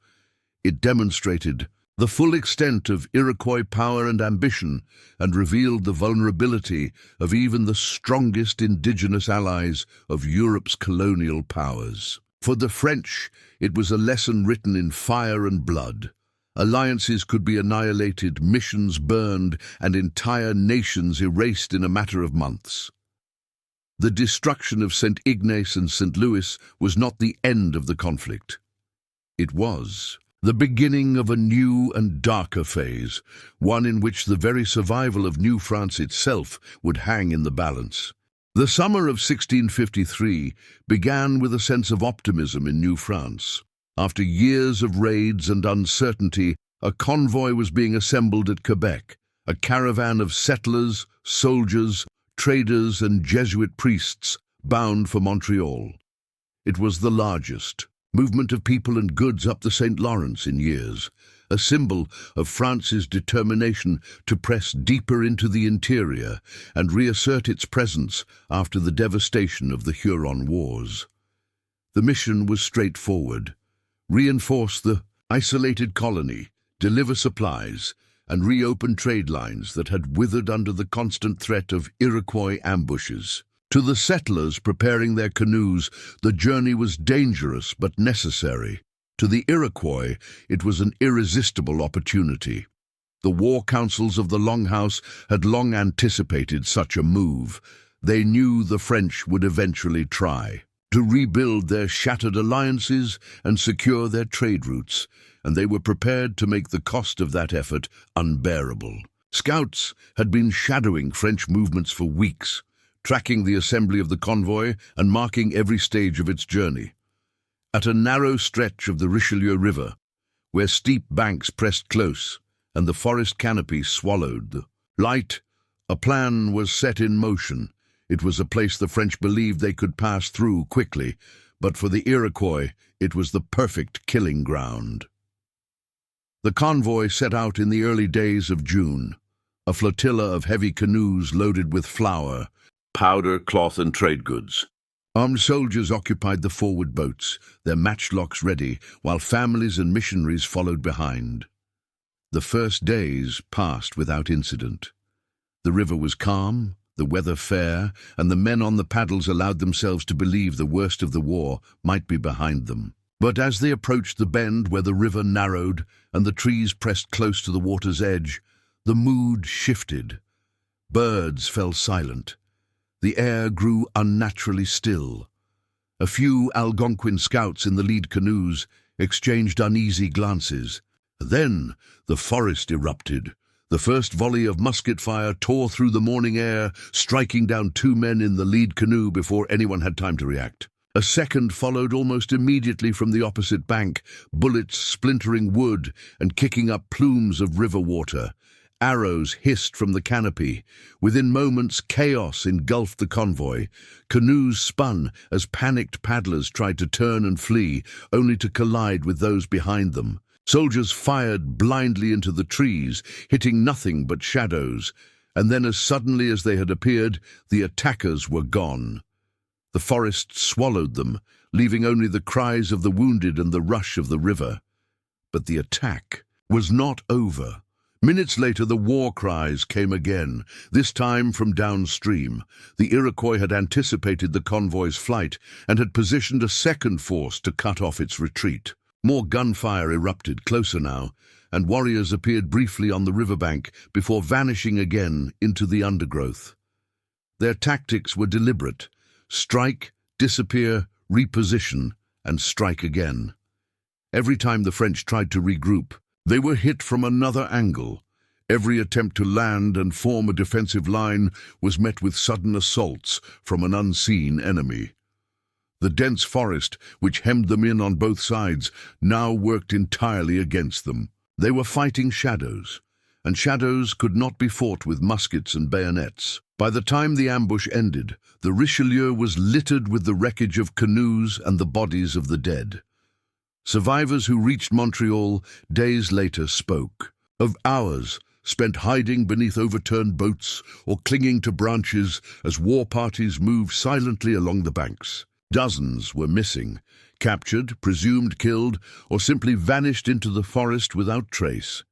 [SPEAKER 1] It demonstrated the full extent of Iroquois power and ambition, and revealed the vulnerability of even the strongest indigenous allies of Europe's colonial powers. For the French, it was a lesson written in fire and blood. Alliances could be annihilated, missions burned, and entire nations erased in a matter of months. The destruction of St. Ignace and St. Louis was not the end of the conflict. It was the beginning of a new and darker phase, one in which the very survival of New France itself would hang in the balance. The summer of 1653 began with a sense of optimism in New France. After years of raids and uncertainty, a convoy was being assembled at Quebec, a caravan of settlers, soldiers, traders, and Jesuit priests bound for Montreal. It was the largest movement of people and goods up the St. Lawrence in years, a symbol of France's determination to press deeper into the interior and reassert its presence after the devastation of the Huron Wars. The mission was straightforward: reinforce the isolated colony, deliver supplies, and reopen trade lines that had withered under the constant threat of Iroquois ambushes. To the settlers preparing their canoes, the journey was dangerous but necessary. To the Iroquois, it was an irresistible opportunity. The war councils of the Longhouse had long anticipated such a move. They knew the French would eventually try to rebuild their shattered alliances and secure their trade routes, and they were prepared to make the cost of that effort unbearable. Scouts had been shadowing French movements for weeks, tracking the assembly of the convoy and marking every stage of its journey. At a narrow stretch of the Richelieu River, where steep banks pressed close and the forest canopy swallowed the light, a plan was set in motion. It was a place the French believed they could pass through quickly, but for the Iroquois, it was the perfect killing ground. The convoy set out in the early days of June, a flotilla of heavy canoes loaded with flour, powder, cloth, and trade goods. Armed soldiers occupied the forward boats, their matchlocks ready, while families and missionaries followed behind. The first days passed without incident. The river was calm, the weather fair, and the men on the paddles allowed themselves to believe the worst of the war might be behind them. But as they approached the bend where the river narrowed and the trees pressed close to the water's edge, the mood shifted. Birds fell silent. The air grew unnaturally still. A few Algonquin scouts in the lead canoes exchanged uneasy glances. Then the forest erupted. The first volley of musket fire tore through the morning air, striking down 2 men in the lead canoe before anyone had time to react. A second followed almost immediately from the opposite bank, bullets splintering wood and kicking up plumes of river water. Arrows hissed from the canopy. Within moments, chaos engulfed the convoy. Canoes spun as panicked paddlers tried to turn and flee, only to collide with those behind them. Soldiers fired blindly into the trees, hitting nothing but shadows, and then as suddenly as they had appeared, the attackers were gone. The forest swallowed them, leaving only the cries of the wounded and the rush of the river. But the attack was not over. Minutes later, the war cries came again, this time from downstream. The Iroquois had anticipated the convoy's flight and had positioned a second force to cut off its retreat. More gunfire erupted closer now, and warriors appeared briefly on the riverbank before vanishing again into the undergrowth. Their tactics were deliberate: strike, disappear, reposition, and strike again. Every time the French tried to regroup, they were hit from another angle. Every attempt to land and form a defensive line was met with sudden assaults from an unseen enemy. The dense forest, which hemmed them in on both sides, now worked entirely against them. They were fighting shadows, and shadows could not be fought with muskets and bayonets. By the time the ambush ended, the Richelieu was littered with the wreckage of canoes and the bodies of the dead. Survivors who reached Montreal days later spoke of hours spent hiding beneath overturned boats or clinging to branches as war parties moved silently along the banks. Dozens were missing, captured, presumed killed, or simply vanished into the forest without trace.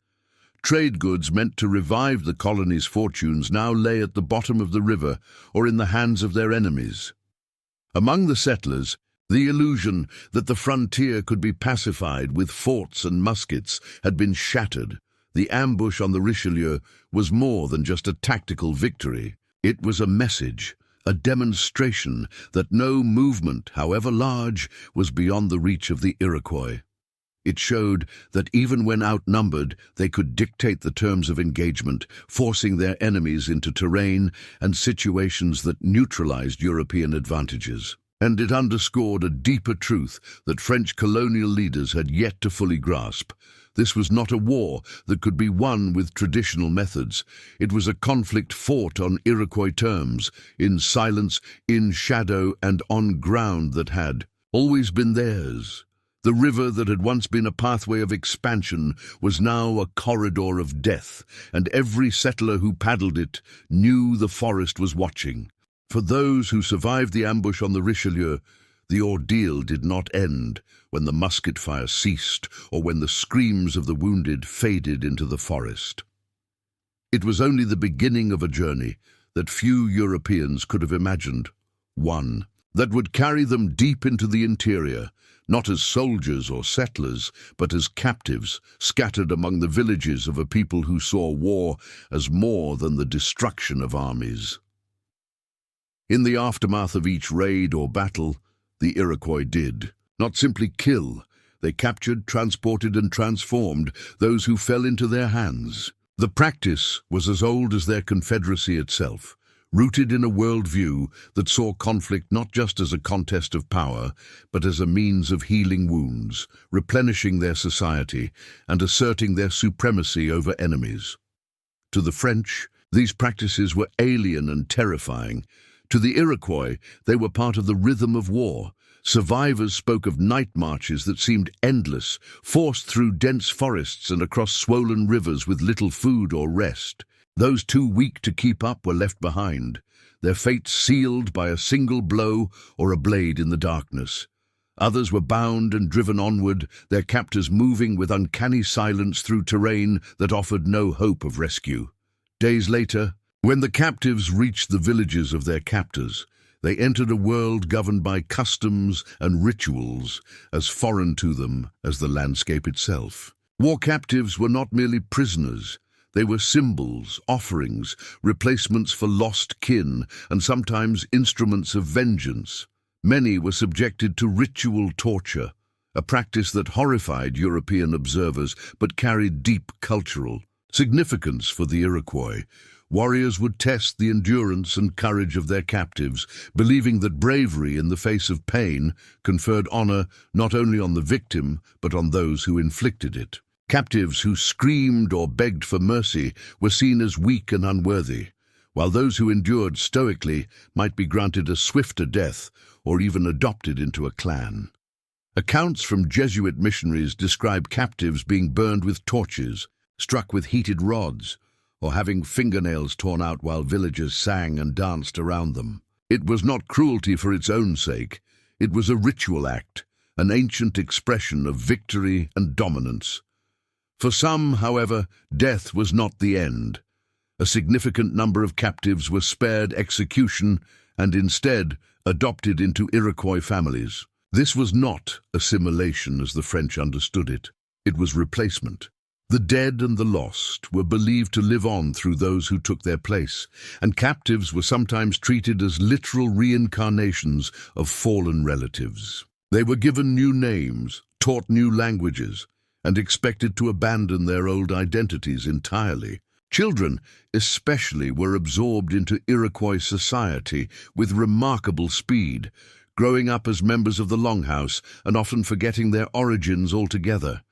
[SPEAKER 1] Trade goods meant to revive the colony's fortunes now lay at the bottom of the river or in the hands of their enemies. Among the settlers, the illusion that the frontier could be pacified with forts and muskets had been shattered. The ambush on the Richelieu was more than just a tactical victory. It was a message, a demonstration that no movement, however large, was beyond the reach of the Iroquois. It showed that even when outnumbered, they could dictate the terms of engagement, forcing their enemies into terrain and situations that neutralized European advantages. And it underscored a deeper truth that French colonial leaders had yet to fully grasp. This was not a war that could be won with traditional methods. It was a conflict fought on Iroquois terms, in silence, in shadow, and on ground that had always been theirs. The river that had once been a pathway of expansion was now a corridor of death, and every settler who paddled it knew the forest was watching. For those who survived the ambush on the Richelieu, the ordeal did not end when the musket fire ceased or when the screams of the wounded faded into the forest. It was only the beginning of a journey that few Europeans could have imagined. One that would carry them deep into the interior, not as soldiers or settlers, but as captives, scattered among the villages of a people who saw war as more than the destruction of armies. In the aftermath of each raid or battle, the Iroquois did not simply kill, they captured, transported, and transformed those who fell into their hands. The practice was as old as their confederacy itself, rooted in a worldview that saw conflict not just as a contest of power, but as a means of healing wounds, replenishing their society, and asserting their supremacy over enemies. To the French, these practices were alien and terrifying. To the Iroquois, they were part of the rhythm of war. Survivors spoke of night marches that seemed endless, forced through dense forests and across swollen rivers with little food or rest. Those too weak to keep up were left behind. their fates sealed by a single blow or a blade in the darkness. Others were bound and driven onward, their captors moving with uncanny silence through terrain that offered no hope of rescue. Days later, when the captives reached the villages of their captors, they entered a world governed by customs and rituals as foreign to them as the landscape itself. War captives were not merely prisoners. They were symbols, offerings, replacements for lost kin, and sometimes instruments of vengeance. Many were subjected to ritual torture, a practice that horrified European observers but carried deep cultural significance for the Iroquois. Warriors would test the endurance and courage of their captives, believing that bravery in the face of pain conferred honor not only on the victim but on those who inflicted it. Captives who screamed or begged for mercy were seen as weak and unworthy, while those who endured stoically might be granted a swifter death or even adopted into a clan. Accounts from Jesuit missionaries describe captives being burned with torches, struck with heated rods, or having fingernails torn out while villagers sang and danced around them. It was not cruelty for its own sake. It was a ritual act, an ancient expression of victory and dominance. For some, however, death was not the end. A significant number of captives were spared execution and instead adopted into Iroquois families. This was not assimilation as the French understood it. It was replacement. The dead and the lost were believed to live on through those who took their place, and captives were sometimes treated as literal reincarnations of fallen relatives. They were given new names, taught new languages, and expected to abandon their old identities entirely. Children, especially, were absorbed into Iroquois society with remarkable speed, growing up as members of the Longhouse and often forgetting their origins altogether.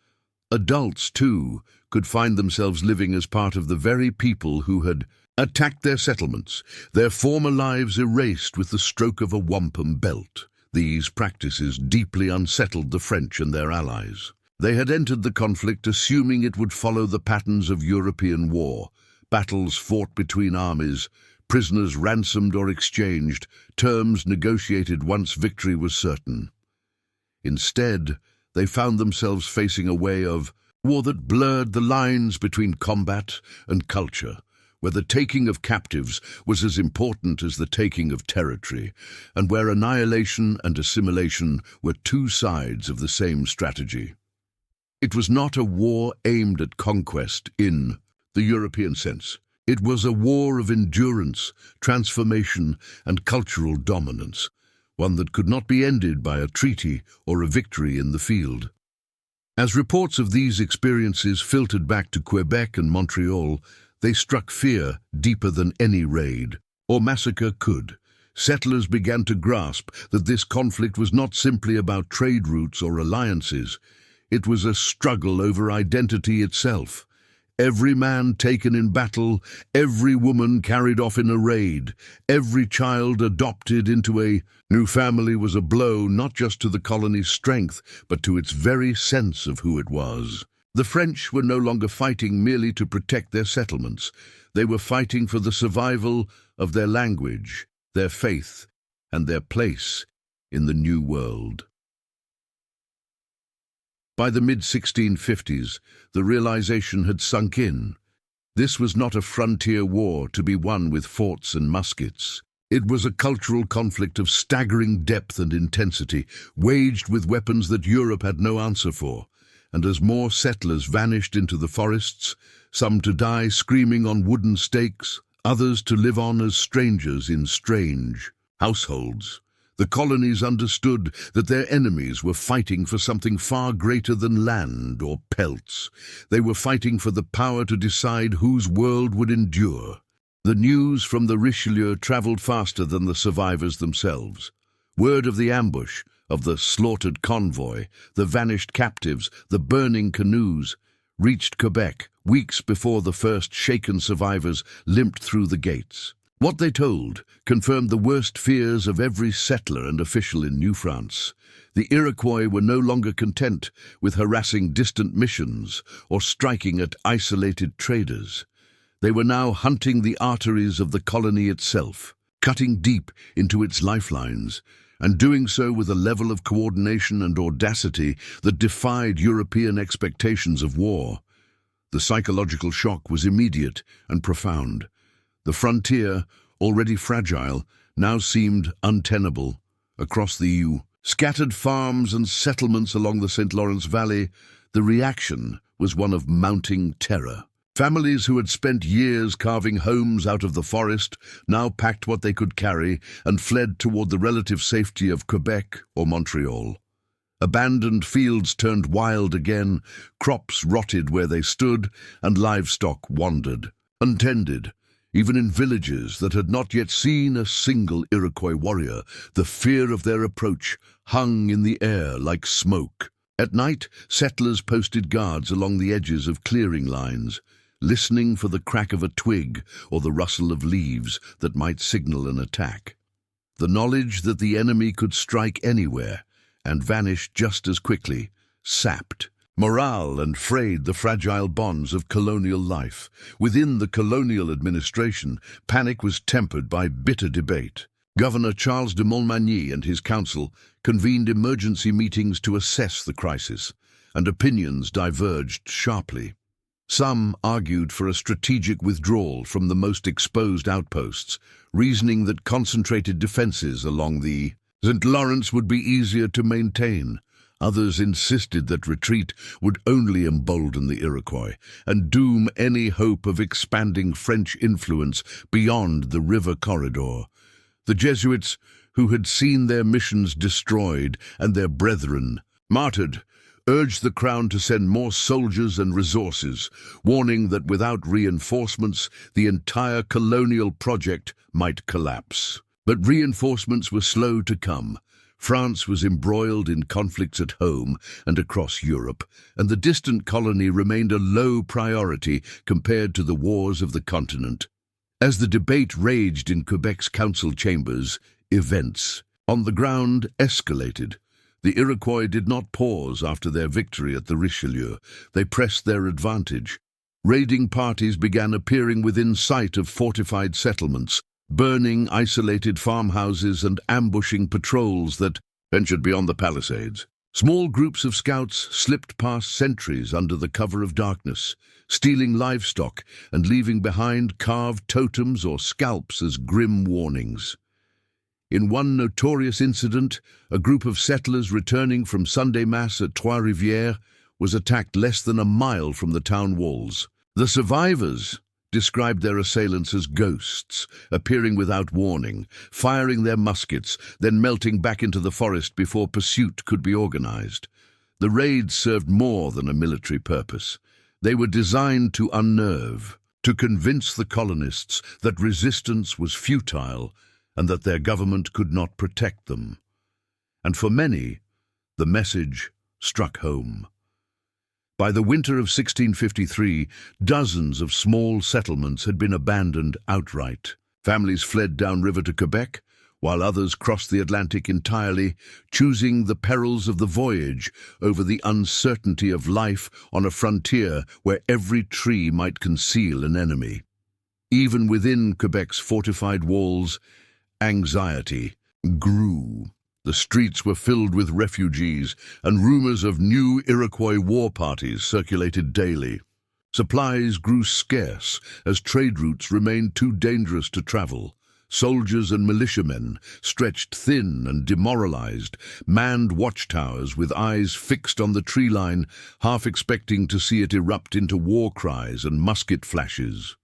[SPEAKER 1] Adults, too, could find themselves living as part of the very people who had attacked their settlements, their former lives erased with the stroke of a wampum belt. These practices deeply unsettled the French and their allies. They had entered the conflict assuming it would follow the patterns of European war, battles fought between armies, prisoners ransomed or exchanged, terms negotiated once victory was certain. Instead, they found themselves facing a way of war that blurred the lines between combat and culture, where the taking of captives was as important as the taking of territory, and where annihilation and assimilation were two sides of the same strategy. It was not a war aimed at conquest in the European sense. It was a war of endurance, transformation, and cultural dominance, one that could not be ended by a treaty or a victory in the field. As reports of these experiences filtered back to Quebec and Montreal, they struck fear deeper than any raid or massacre could. Settlers began to grasp that this conflict was not simply about trade routes or alliances. It was a struggle over identity itself. Every man taken in battle, every woman carried off in a raid, every child adopted into a new family was a blow not just to the colony's strength, but to its very sense of who it was. The French were no longer fighting merely to protect their settlements. They were fighting for the survival of their language, their faith, and their place in the New World. By the mid-1650s, the realization had sunk in. This was not a frontier war to be won with forts and muskets. It was a cultural conflict of staggering depth and intensity, waged with weapons that Europe had no answer for. And as more settlers vanished into the forests, some to die screaming on wooden stakes, others to live on as strangers in strange households, the colonies understood that their enemies were fighting for something far greater than land or pelts. They were fighting for the power to decide whose world would endure. The news from the Richelieu traveled faster than the survivors themselves. Word of the ambush, of the slaughtered convoy, the vanished captives, the burning canoes, reached Quebec weeks before the first shaken survivors limped through the gates. What they told confirmed the worst fears of every settler and official in New France. The Iroquois were no longer content with harassing distant missions or striking at isolated traders. They were now hunting the arteries of the colony itself. cutting deep into its lifelines, and doing so with a level of coordination and audacity that defied European expectations of war. The psychological shock was immediate and profound. The frontier, already fragile, now seemed untenable. Across the scattered farms and settlements along the St. Lawrence Valley, the reaction was one of mounting terror. Families who had spent years carving homes out of the forest now packed what they could carry and fled toward the relative safety of Quebec or Montreal. Abandoned fields turned wild again, crops rotted where they stood, and livestock wandered, untended. Even in villages that had not yet seen a single Iroquois warrior, the fear of their approach hung in the air like smoke. At night, settlers posted guards along the edges of clearing lines, listening for the crack of a twig or the rustle of leaves that might signal an attack. The knowledge that the enemy could strike anywhere and vanish just as quickly sapped morale and frayed the fragile bonds of colonial life. Within the colonial administration, panic was tempered by bitter debate. Governor Charles de Montmagny and his council convened emergency meetings to assess the crisis, and opinions diverged sharply. Some argued for a strategic withdrawal from the most exposed outposts, reasoning that concentrated defenses along the St. Lawrence would be easier to maintain. Others insisted that retreat would only embolden the Iroquois and doom any hope of expanding French influence beyond the river corridor. The Jesuits, who had seen their missions destroyed and their brethren martyred, urged the Crown to send more soldiers and resources, warning that without reinforcements, the entire colonial project might collapse. But reinforcements were slow to come. France was embroiled in conflicts at home and across Europe, and the distant colony remained a low priority compared to the wars of the continent. As the debate raged in Quebec's council chambers, events on the ground escalated. The Iroquois did not pause after their victory at the Richelieu. They pressed their advantage. Raiding parties began appearing within sight of fortified settlements, burning isolated farmhouses and ambushing patrols that ventured beyond the palisades. Small groups of scouts slipped past sentries under the cover of darkness, stealing livestock and leaving behind carved totems or scalps as grim warnings. In one notorious incident, a group of settlers returning from Sunday Mass at Trois-Rivières was attacked less than a mile from the town walls. The survivors described their assailants as ghosts, appearing without warning, firing their muskets, then melting back into the forest before pursuit could be organized. The raids served more than a military purpose. They were designed to unnerve, to convince the colonists that resistance was futile and that their government could not protect them. And for many, the message struck home. By the winter of 1653, dozens of small settlements had been abandoned outright. Families fled downriver to Quebec, while others crossed the Atlantic entirely, choosing the perils of the voyage over the uncertainty of life on a frontier where every tree might conceal an enemy. Even within Quebec's fortified walls, anxiety grew. The streets were filled with refugees, and rumors of new Iroquois war parties circulated daily. Supplies grew scarce as trade routes remained too dangerous to travel. Soldiers and militiamen, stretched thin and demoralized, manned watchtowers with eyes fixed on the tree line, half expecting to see it erupt into war cries and musket flashes.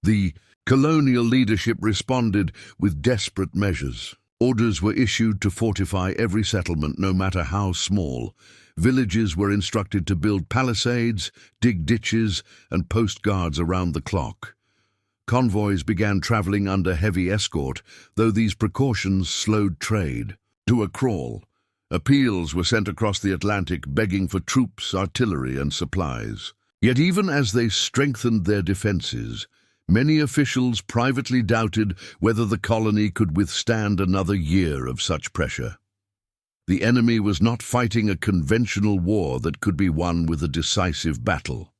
[SPEAKER 1] The colonial leadership responded with desperate measures. Orders were issued to fortify every settlement, no matter how small. Villages were instructed to build palisades, dig ditches, and post guards around the clock. Convoys began traveling under heavy escort, though these precautions slowed trade to a crawl. Appeals were sent across the Atlantic begging for troops, artillery, and supplies. Yet even as they strengthened their defenses, many officials privately doubted whether the colony could withstand another year of such pressure. The enemy was not fighting a conventional war that could be won with a decisive battle.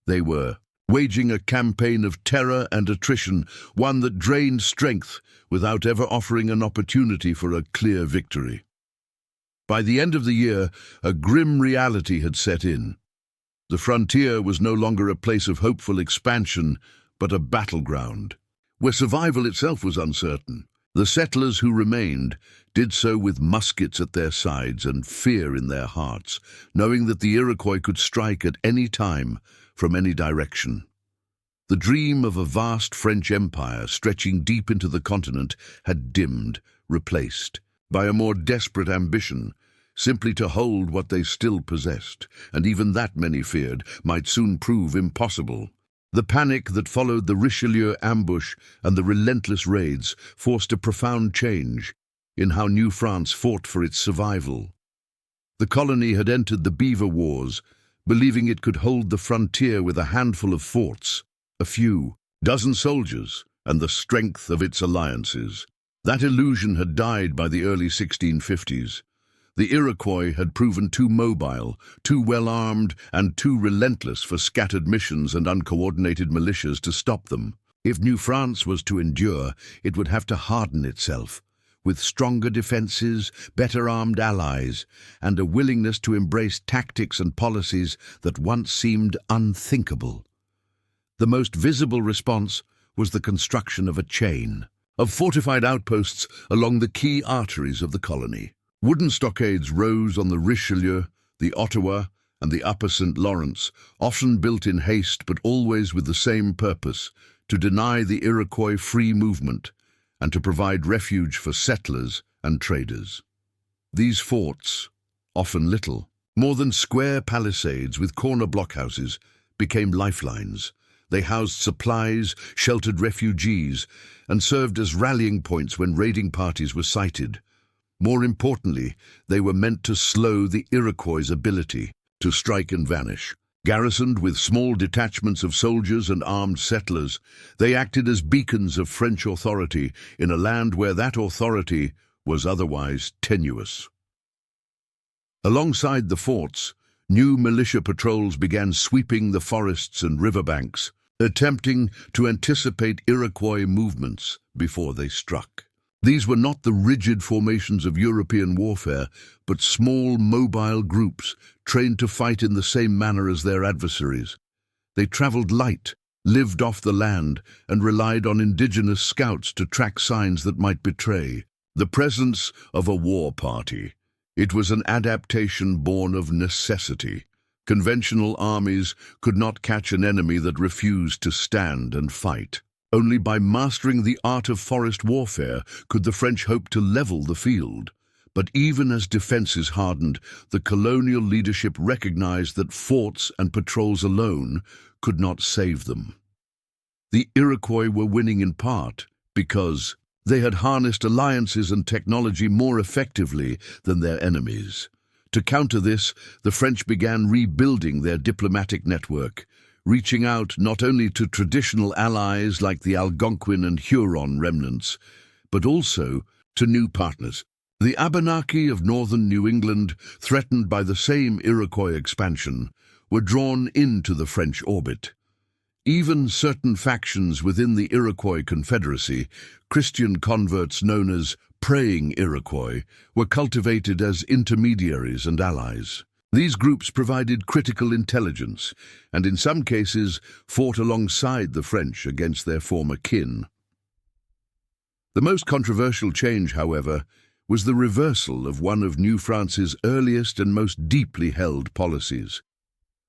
[SPEAKER 1] They were waging a campaign of terror and attrition, one that drained strength without ever offering an opportunity for a clear victory. By the end of the year, a grim reality had set in. The frontier was no longer a place of hopeful expansion, but a battleground, where survival itself was uncertain. The settlers who remained did so with muskets at their sides and fear in their hearts, knowing that the Iroquois could strike at any time, from any direction. The dream of a vast French empire stretching deep into the continent had dimmed, replaced by a more desperate ambition, simply to hold what they still possessed, and even that, many feared, might soon prove impossible. The panic that followed the Richelieu ambush and the relentless raids forced a profound change in how New France fought for its survival. The colony had entered the Beaver Wars, believing it could hold the frontier with a handful of forts, a few dozen soldiers, and the strength of its alliances. That illusion had died by the early 1650s. The Iroquois had proven too mobile, too well-armed, and too relentless for scattered missions and uncoordinated militias to stop them. If New France was to endure, it would have to harden itself, with stronger defenses, better armed allies, and a willingness to embrace tactics and policies that once seemed unthinkable. The most visible response was the construction of a chain of fortified outposts along the key arteries of the colony. Wooden stockades rose on the Richelieu, the Ottawa, and the upper St. Lawrence, often built in haste but always with the same purpose, to deny the Iroquois free movement and to provide refuge for settlers and traders. These forts, often little, more than square palisades with corner blockhouses, became lifelines. They housed supplies, sheltered refugees, and served as rallying points when raiding parties were sighted. More importantly, they were meant to slow the Iroquois' ability to strike and vanish. Garrisoned with small detachments of soldiers and armed settlers, they acted as beacons of French authority in a land where that authority was otherwise tenuous. Alongside the forts, new militia patrols began sweeping the forests and riverbanks, attempting to anticipate Iroquois movements before they struck. These were not the rigid formations of European warfare, but small, mobile groups trained to fight in the same manner as their adversaries. They traveled light, lived off the land, and relied on indigenous scouts to track signs that might betray the presence of a war party. It was an adaptation born of necessity. Conventional armies could not catch an enemy that refused to stand and fight. Only by mastering the art of forest warfare could the French hope to level the field. But even as defenses hardened, the colonial leadership recognized that forts and patrols alone could not save them. The Iroquois were winning in part because they had harnessed alliances and technology more effectively than their enemies. To counter this, the French began rebuilding their diplomatic network, reaching out not only to traditional allies like the Algonquin and Huron remnants, but also to new partners. The Abenaki of northern New England, threatened by the same Iroquois expansion, were drawn into the French orbit. Even certain factions within the Iroquois Confederacy, Christian converts known as praying Iroquois, were cultivated as intermediaries and allies. These groups provided critical intelligence and in some cases fought alongside the French against their former kin. The most controversial change, however, was the reversal of one of New France's earliest and most deeply held policies: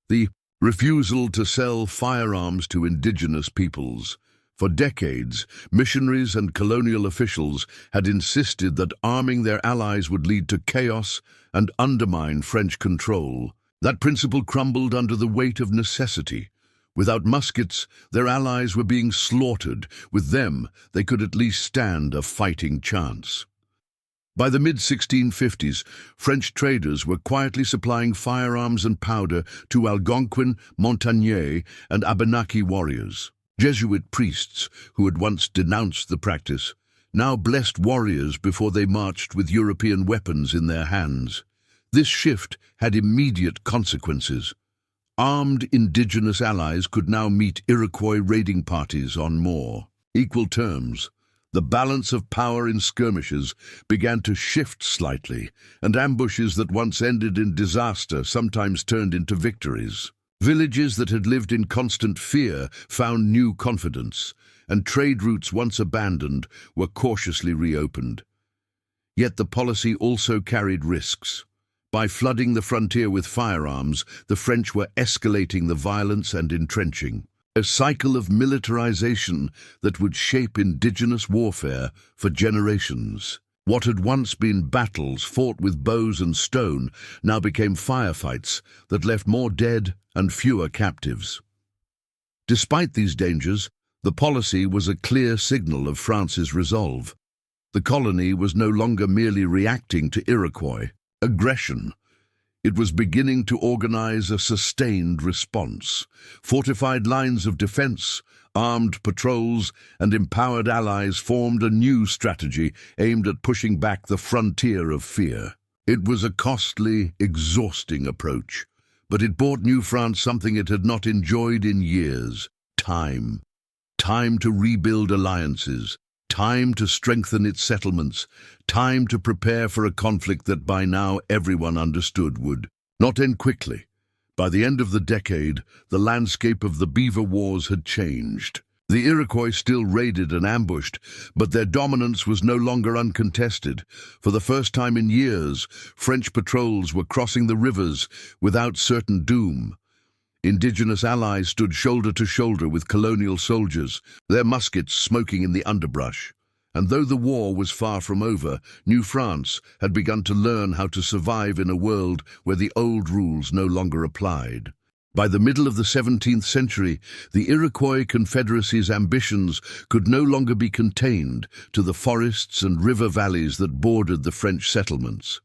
[SPEAKER 1] the refusal to sell firearms to indigenous peoples. For decades, missionaries and colonial officials had insisted that arming their allies would lead to chaos and undermine French control. That principle crumbled under the weight of necessity. Without muskets, their allies were being slaughtered. With them, they could at least stand a fighting chance. By the mid-1650s, French traders were quietly supplying firearms and powder to Algonquin, Montagnais, and Abenaki warriors. Jesuit priests, who had once denounced the practice, now blessed warriors before they marched with European weapons in their hands. This shift had immediate consequences. Armed indigenous allies could now meet Iroquois raiding parties on more equal terms. The balance of power in skirmishes began to shift slightly, and ambushes that once ended in disaster sometimes turned into victories. Villages that had lived in constant fear found new confidence, and trade routes once abandoned were cautiously reopened. Yet the policy also carried risks. By flooding the frontier with firearms, the French were escalating the violence and entrenching. A cycle of militarization that would shape indigenous warfare for generations. What had once been battles fought with bows and stone now became firefights that left more dead and fewer captives. Despite these dangers, the policy was a clear signal of France's resolve. The colony was no longer merely reacting to Iroquois aggression. It was beginning to organize a sustained response. Fortified lines of defense, armed patrols, and empowered allies formed a new strategy aimed at pushing back the frontier of fear. It was a costly, exhausting approach, but it brought New France something it had not enjoyed in years: time. Time to rebuild alliances, time to strengthen its settlements, time to prepare for a conflict that by now everyone understood would not end quickly. By the end of the decade, the landscape of the Beaver Wars had changed. The Iroquois still raided and ambushed, but their dominance was no longer uncontested. For the first time in years, French patrols were crossing the rivers without certain doom. Indigenous allies stood shoulder to shoulder with colonial soldiers, their muskets smoking in the underbrush. And though the war was far from over, New France had begun to learn how to survive in a world where the old rules no longer applied. By the middle of the 17th century, the Iroquois Confederacy's ambitions could no longer be contained to the forests and river valleys that bordered the French settlements.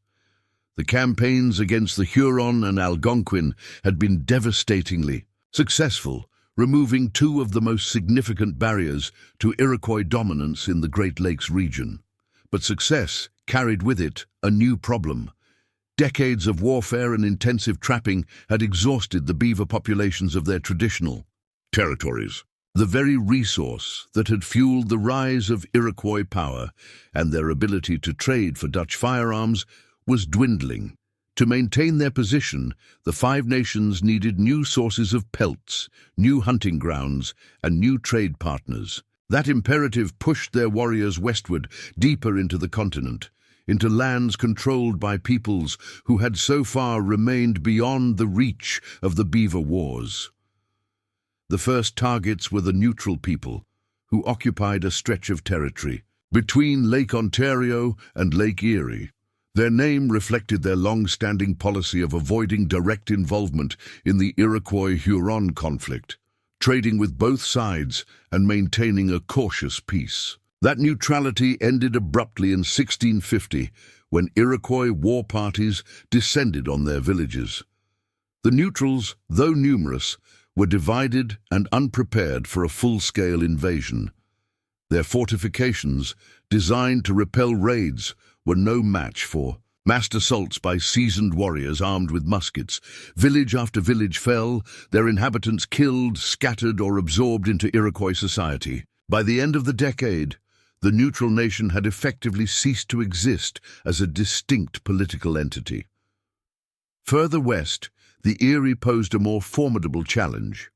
[SPEAKER 1] The campaigns against the Huron and Algonquin had been devastatingly successful, removing two of the most significant barriers to Iroquois dominance in the Great Lakes region. But success carried with it a new problem. Decades of warfare and intensive trapping had exhausted the beaver populations of their traditional territories. The very resource that had fueled the rise of Iroquois power and their ability to trade for Dutch firearms was dwindling. To maintain their position, the Five Nations needed new sources of pelts, new hunting grounds, and new trade partners. That imperative pushed their warriors westward, deeper into the continent, into lands controlled by peoples who had so far remained beyond the reach of the Beaver Wars. The first targets were the neutral people, who occupied a stretch of territory between Lake Ontario and Lake Erie. Their name reflected their long-standing policy of avoiding direct involvement in the Iroquois-Huron conflict, trading with both sides and maintaining a cautious peace. That neutrality ended abruptly in 1650, when Iroquois war parties descended on their villages. The neutrals, though numerous, were divided and unprepared for a full-scale invasion. Their fortifications, designed to repel raids, were no match for massed assaults by seasoned warriors armed with muskets. Village after village fell, their inhabitants killed, scattered, or absorbed into Iroquois society. By the end of the decade, the neutral nation had effectively ceased to exist as a distinct political entity. Further west, the Erie posed a more formidable challenge.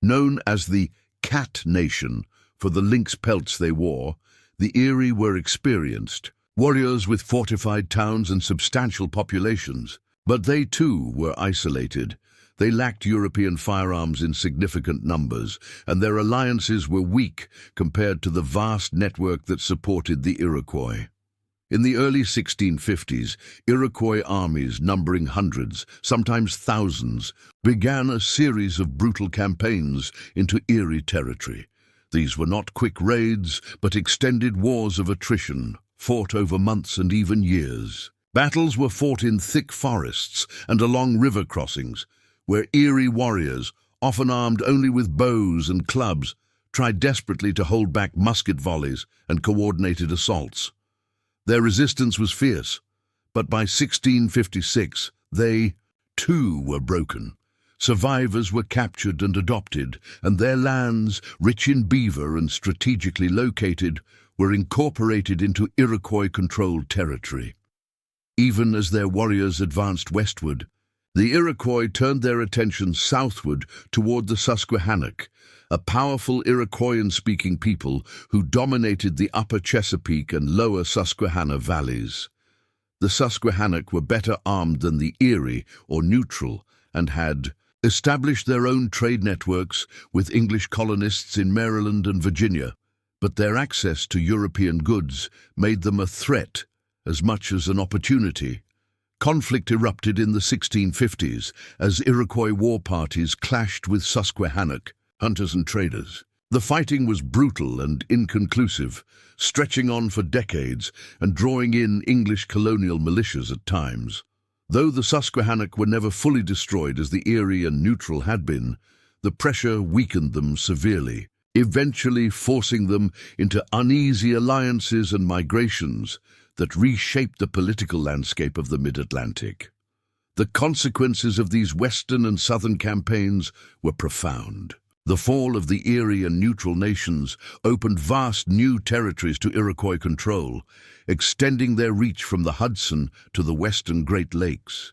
[SPEAKER 1] Known as the Cat Nation for the lynx pelts they wore, the Erie were experienced warriors with fortified towns and substantial populations. But they too were isolated. They lacked European firearms in significant numbers, and their alliances were weak compared to the vast network that supported the Iroquois. In the early 1650s, Iroquois armies numbering hundreds, sometimes thousands, began a series of brutal campaigns into Erie territory. These were not quick raids, but extended wars of attrition, fought over months and even years. Battles were fought in thick forests and along river crossings, where Erie warriors, often armed only with bows and clubs, tried desperately to hold back musket volleys and coordinated assaults. Their resistance was fierce, but by 1656 they, too, were broken. Survivors were captured and adopted, and their lands, rich in beaver and strategically located, were incorporated into Iroquois-controlled territory. Even as their warriors advanced westward, the Iroquois turned their attention southward toward the Susquehannock, a powerful Iroquoian-speaking people who dominated the upper Chesapeake and lower Susquehanna valleys. The Susquehannock were better armed than the Erie or neutral and had established their own trade networks with English colonists in Maryland and Virginia, but their access to European goods made them a threat as much as an opportunity. Conflict erupted in the 1650s as Iroquois war parties clashed with Susquehannock hunters and traders. The fighting was brutal and inconclusive, stretching on for decades and drawing in English colonial militias at times. Though the Susquehannock were never fully destroyed as the Erie and neutral had been, the pressure weakened them severely, eventually forcing them into uneasy alliances and migrations that reshaped the political landscape of the mid-Atlantic. The consequences of these western and southern campaigns were profound. The fall of the Erie and neutral nations opened vast new territories to Iroquois control, extending their reach from the Hudson to the western Great Lakes.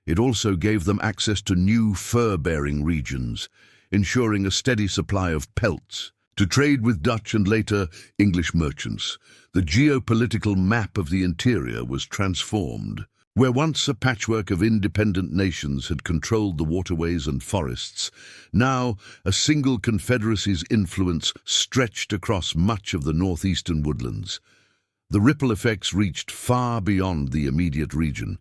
[SPEAKER 1] It also gave them access to new fur-bearing regions, ensuring a steady supply of pelts. To trade with Dutch and later English merchants, the geopolitical map of the interior was transformed. Where once a patchwork of independent nations had controlled the waterways and forests, now a single confederacy's influence stretched across much of the northeastern woodlands. The ripple effects reached far beyond the immediate region.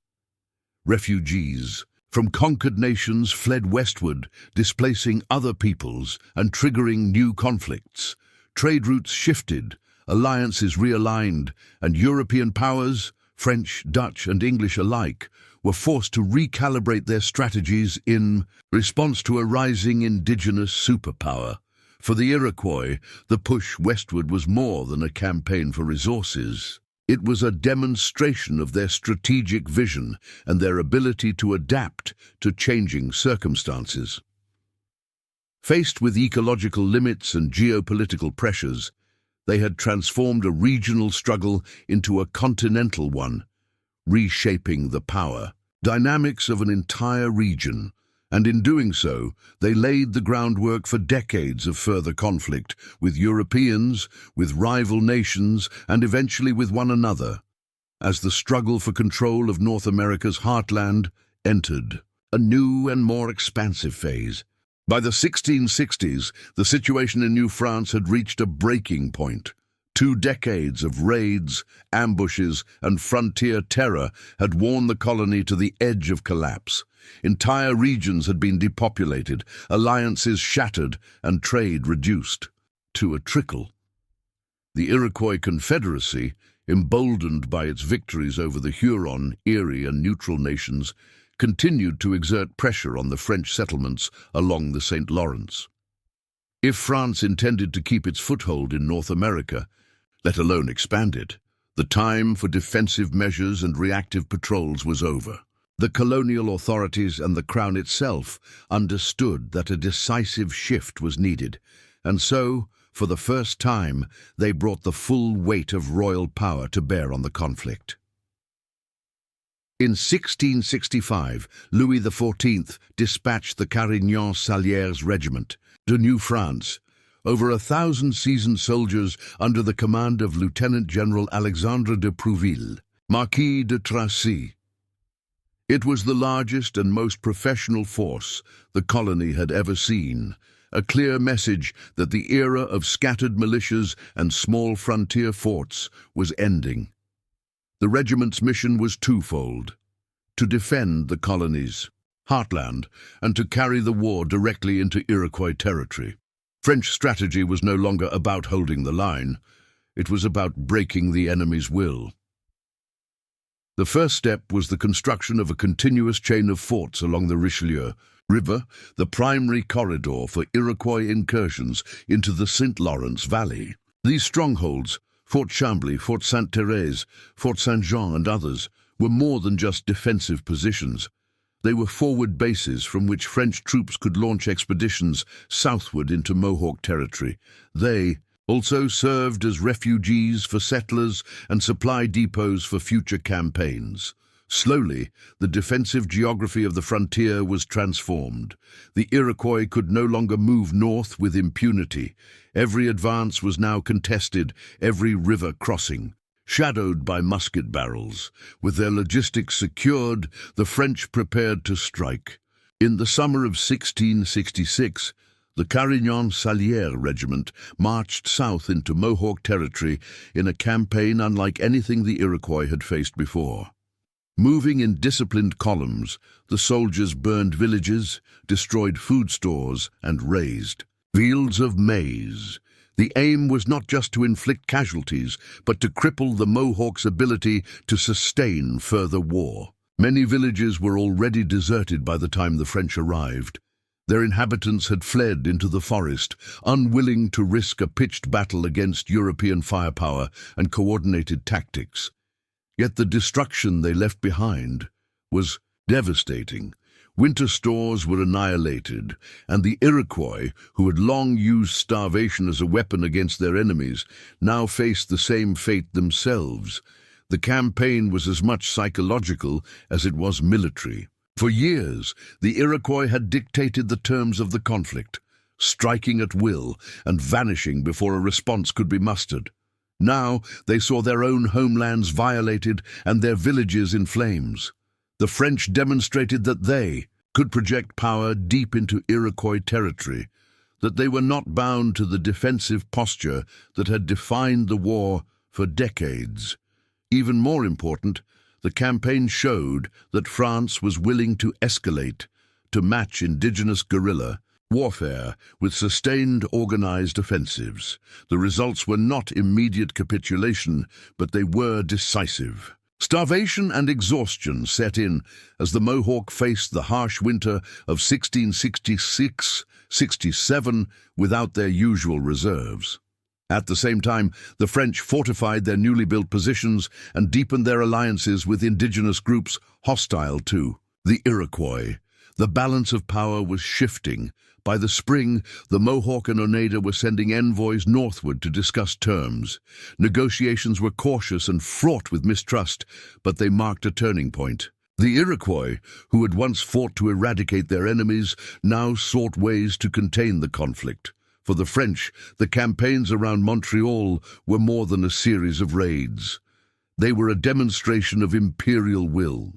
[SPEAKER 1] Refugees from conquered nations fled westward, displacing other peoples and triggering new conflicts. Trade routes shifted, alliances realigned, and European powers, French, Dutch, and English alike, were forced to recalibrate their strategies in response to a rising indigenous superpower. For the Iroquois, the push westward was more than a campaign for resources. It was a demonstration of their strategic vision and their ability to adapt to changing circumstances. Faced with ecological limits and geopolitical pressures, they had transformed a regional struggle into a continental one, reshaping the power dynamics of an entire region, and in doing so, they laid the groundwork for decades of further conflict with Europeans, with rival nations, and eventually with one another, as the struggle for control of North America's heartland entered a new and more expansive phase. By the 1660s, the situation in New France had reached a breaking point. 2 decades of raids, ambushes, and frontier terror had worn the colony to the edge of collapse. Entire regions had been depopulated, alliances shattered, and trade reduced to a trickle. The Iroquois Confederacy, emboldened by its victories over the Huron, Erie, and neutral nations, continued to exert pressure on the French settlements along the St. Lawrence. If France intended to keep its foothold in North America, let alone expand it, the time for defensive measures and reactive patrols was over. The colonial authorities and the Crown itself understood that a decisive shift was needed, and so, for the first time, they brought the full weight of royal power to bear on the conflict. In 1665, Louis XIV dispatched the Carignan-Saliers Regiment to New France, over 1,000 seasoned soldiers under the command of Lieutenant General Alexandre de Prouville, Marquis de Tracy. It was the largest and most professional force the colony had ever seen, a clear message that the era of scattered militias and small frontier forts was ending. The regiment's mission was twofold: to defend the colony's heartland and to carry the war directly into Iroquois territory. French strategy was no longer about holding the line, it was about breaking the enemy's will. The first step was the construction of a continuous chain of forts along the Richelieu River, the primary corridor for Iroquois incursions into the St. Lawrence Valley. These strongholds, Fort Chambly, Fort Sainte-Thérèse, Fort Saint-Jean, and others, were more than just defensive positions. They were forward bases from which French troops could launch expeditions southward into Mohawk territory. They also served as refugees for settlers and supply depots for future campaigns. Slowly, the defensive geography of the frontier was transformed. The Iroquois could no longer move north with impunity. Every advance was now contested, every river crossing, shadowed by musket barrels. With their logistics secured, the French prepared to strike. In the summer of 1666, the Carignan-Salière regiment marched south into Mohawk territory in a campaign unlike anything the Iroquois had faced before. Moving in disciplined columns, the soldiers burned villages, destroyed food stores, and razed fields of maize. The aim was not just to inflict casualties, but to cripple the Mohawks' ability to sustain further war. Many villages were already deserted by the time the French arrived. Their inhabitants had fled into the forest, unwilling to risk a pitched battle against European firepower and coordinated tactics. Yet the destruction they left behind was devastating. Winter stores were annihilated, and the Iroquois, who had long used starvation as a weapon against their enemies, now faced the same fate themselves. The campaign was as much psychological as it was military. For years, the Iroquois had dictated the terms of the conflict, striking at will and vanishing before a response could be mustered. Now they saw their own homelands violated and their villages in flames. The French demonstrated that they could project power deep into Iroquois territory, that they were not bound to the defensive posture that had defined the war for decades. Even more important, the campaign showed that France was willing to escalate, to match indigenous guerrilla warfare with sustained organized offensives. The results were not immediate capitulation, but they were decisive. Starvation and exhaustion set in as the Mohawk faced the harsh winter of 1666-67 without their usual reserves. At the same time, the French fortified their newly built positions and deepened their alliances with indigenous groups hostile to the Iroquois. The balance of power was shifting. By the spring, the Mohawk and Oneida were sending envoys northward to discuss terms. Negotiations were cautious and fraught with mistrust, but they marked a turning point. The Iroquois, who had once fought to eradicate their enemies, now sought ways to contain the conflict. For the French, the campaigns around Montreal were more than a series of raids. They were a demonstration of imperial will,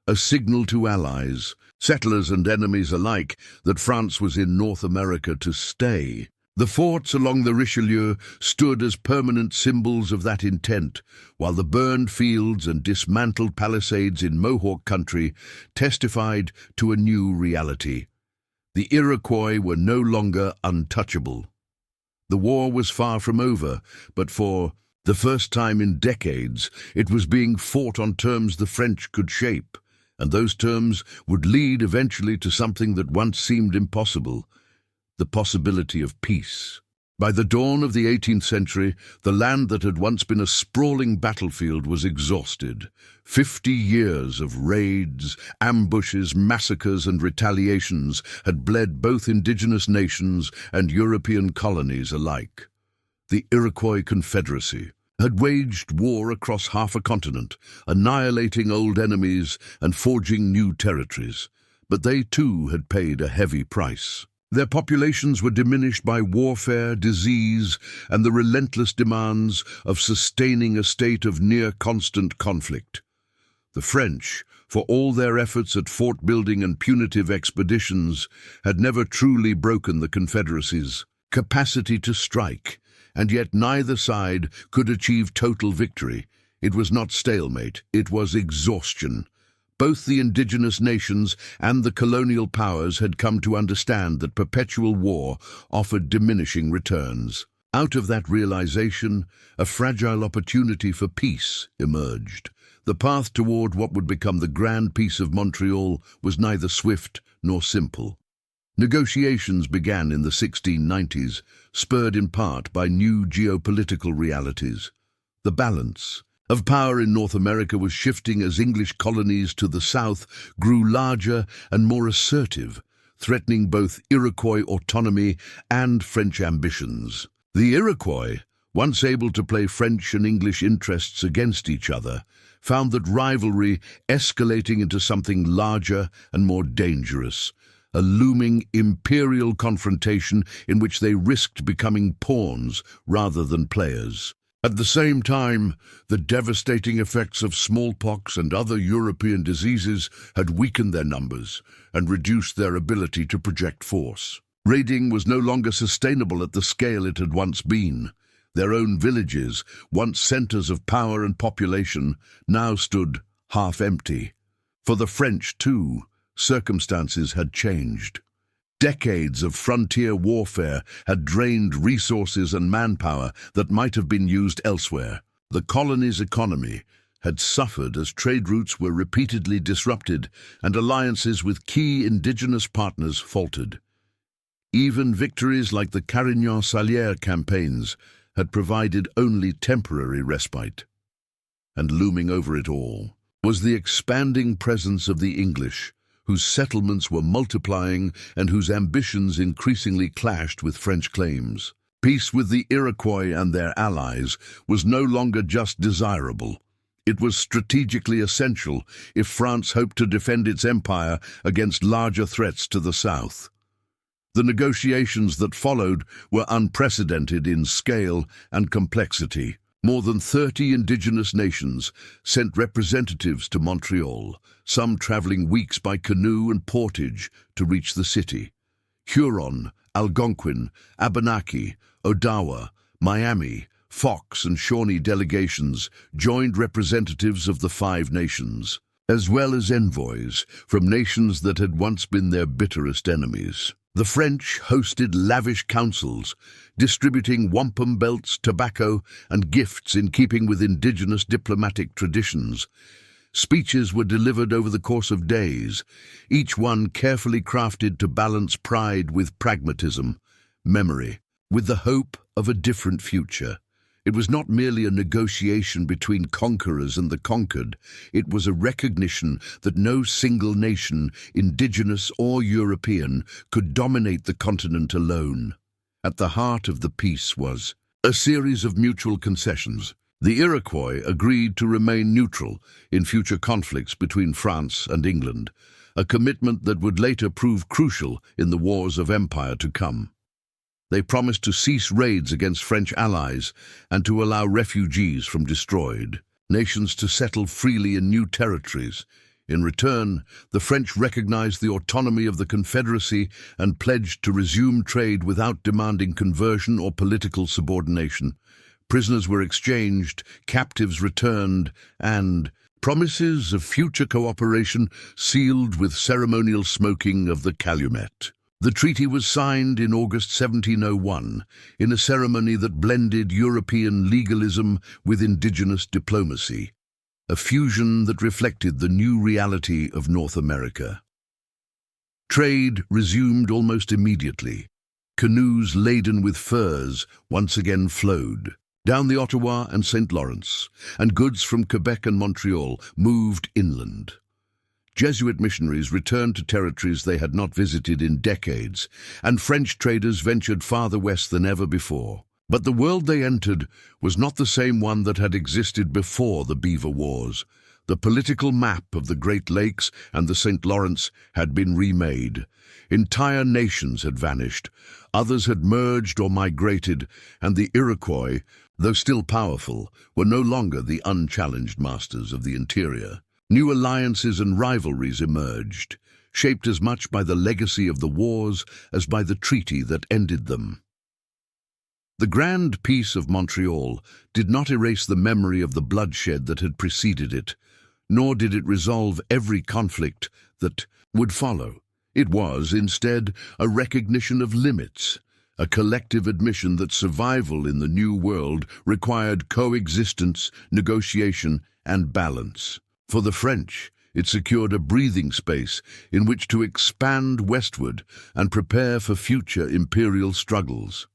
[SPEAKER 1] a signal to allies, settlers and enemies alike, that France was in North America to stay. The forts along the Richelieu stood as permanent symbols of that intent, while the burned fields and dismantled palisades in Mohawk country testified to a new reality. The Iroquois were no longer untouchable. The war was far from over, but for the first time in decades, it was being fought on terms the French could shape. And those terms would lead eventually to something that once seemed impossible, the possibility of peace. By the dawn of the 18th century, the land that had once been a sprawling battlefield was exhausted. 50 years of raids, ambushes, massacres, and retaliations had bled both indigenous nations and European colonies alike. The Iroquois Confederacy had waged war across half a continent, annihilating old enemies and forging new territories. But they too had paid a heavy price. Their populations were diminished by warfare, disease, and the relentless demands of sustaining a state of near-constant conflict. The French, for all their efforts at fort-building and punitive expeditions, had never truly broken the Confederacy's capacity to strike, and yet neither side could achieve total victory. It was not stalemate, it was exhaustion. Both the indigenous nations and the colonial powers had come to understand that perpetual war offered diminishing returns. Out of that realization, a fragile opportunity for peace emerged. The path toward what would become the Grand Peace of Montreal was neither swift nor simple. Negotiations began in the 1690s, spurred in part by new geopolitical realities. The balance of power in North America was shifting as English colonies to the south grew larger and more assertive, threatening both Iroquois autonomy and French ambitions. The Iroquois, once able to play French and English interests against each other, found that rivalry escalating into something larger and more dangerous, a looming imperial confrontation in which they risked becoming pawns rather than players. At the same time, the devastating effects of smallpox and other European diseases had weakened their numbers and reduced their ability to project force. Raiding was no longer sustainable at the scale it had once been. Their own villages, once centers of power and population, now stood half empty. For the French, too, circumstances had changed. Decades of frontier warfare had drained resources and manpower that might have been used elsewhere. The colony's economy had suffered as trade routes were repeatedly disrupted and alliances with key indigenous partners faltered. Even victories like the Carignan-Salière campaigns had provided only temporary respite. And looming over it all was the expanding presence of the English, whose settlements were multiplying and whose ambitions increasingly clashed with French claims. Peace with the Iroquois and their allies was no longer just desirable. It was strategically essential if France hoped to defend its empire against larger threats to the south. The negotiations that followed were unprecedented in scale and complexity. More than 30 indigenous nations sent representatives to Montreal, some traveling weeks by canoe and portage to reach the city. Huron, Algonquin, Abenaki, Odawa, Miami, Fox and Shawnee delegations joined representatives of the 5 nations, as well as envoys from nations that had once been their bitterest enemies. The French hosted lavish councils, distributing wampum belts, tobacco, and gifts in keeping with indigenous diplomatic traditions. Speeches were delivered over the course of days, each one carefully crafted to balance pride with pragmatism, memory, with the hope of a different future. It was not merely a negotiation between conquerors and the conquered. It was a recognition that no single nation, indigenous or European, could dominate the continent alone. At the heart of the peace was a series of mutual concessions. The Iroquois agreed to remain neutral in future conflicts between France and England, a commitment that would later prove crucial in the wars of empire to come. They promised to cease raids against French allies and to allow refugees from destroyed nations to settle freely in new territories. In return, the French recognized the autonomy of the Confederacy and pledged to resume trade without demanding conversion or political subordination. Prisoners were exchanged, captives returned, and promises of future cooperation sealed with ceremonial smoking of the calumet. The treaty was signed in August 1701 in a ceremony that blended European legalism with indigenous diplomacy, a fusion that reflected the new reality of North America. Trade resumed almost immediately. Canoes laden with furs once again flowed down the Ottawa and St. Lawrence, and goods from Quebec and Montreal moved inland. Jesuit missionaries returned to territories they had not visited in decades, and French traders ventured farther west than ever before. But the world they entered was not the same one that had existed before the Beaver Wars. The political map of the Great Lakes and the St. Lawrence had been remade. Entire nations had vanished, others had merged or migrated, and the Iroquois, though still powerful, were no longer the unchallenged masters of the interior. New alliances and rivalries emerged, shaped as much by the legacy of the wars as by the treaty that ended them. The Grand Peace of Montreal did not erase the memory of the bloodshed that had preceded it, nor did it resolve every conflict that would follow. It was, instead, a recognition of limits, a collective admission that survival in the New World required coexistence, negotiation, and balance. For the French, it secured a breathing space in which to expand westward and prepare for future imperial struggles.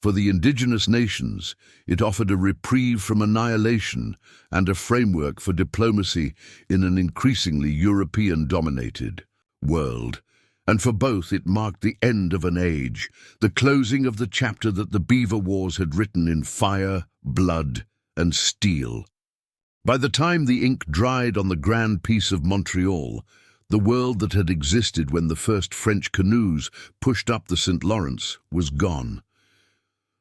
[SPEAKER 1] For the indigenous nations, it offered a reprieve from annihilation and a framework for diplomacy in an increasingly European-dominated world. And for both, it marked the end of an age, the closing of the chapter that the Beaver Wars had written in fire, blood, and steel. By the time the ink dried on the Grand Peace of Montreal, the world that had existed when the first French canoes pushed up the St. Lawrence was gone.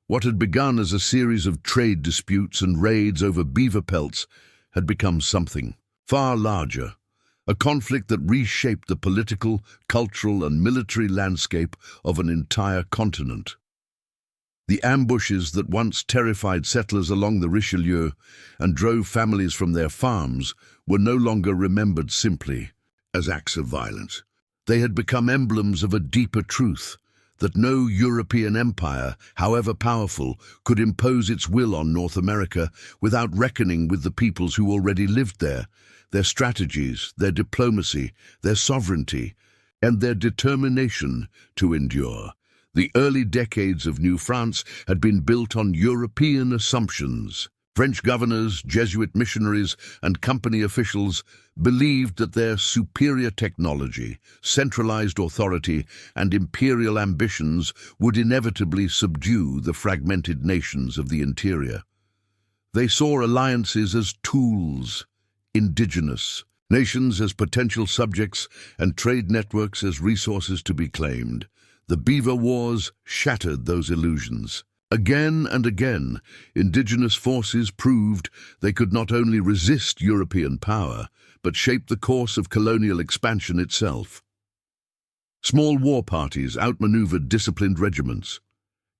[SPEAKER 1] What had begun as a series of trade disputes and raids over beaver pelts had become something far larger, a conflict that reshaped the political, cultural, and military landscape of an entire continent. The ambushes that once terrified settlers along the Richelieu and drove families from their farms were no longer remembered simply as acts of violence. They had become emblems of a deeper truth, that no European empire, however powerful, could impose its will on North America without reckoning with the peoples who already lived there, their strategies, their diplomacy, their sovereignty, and their determination to endure. The early decades of New France had been built on European assumptions. French governors, Jesuit missionaries, and company officials believed that their superior technology, centralized authority, and imperial ambitions would inevitably subdue the fragmented nations of the interior. They saw alliances as tools, indigenous nations as potential subjects, and trade networks as resources to be claimed. The Beaver Wars shattered those illusions. Again and again, indigenous forces proved they could not only resist European power, but shape the course of colonial expansion itself. Small war parties outmaneuvered disciplined regiments.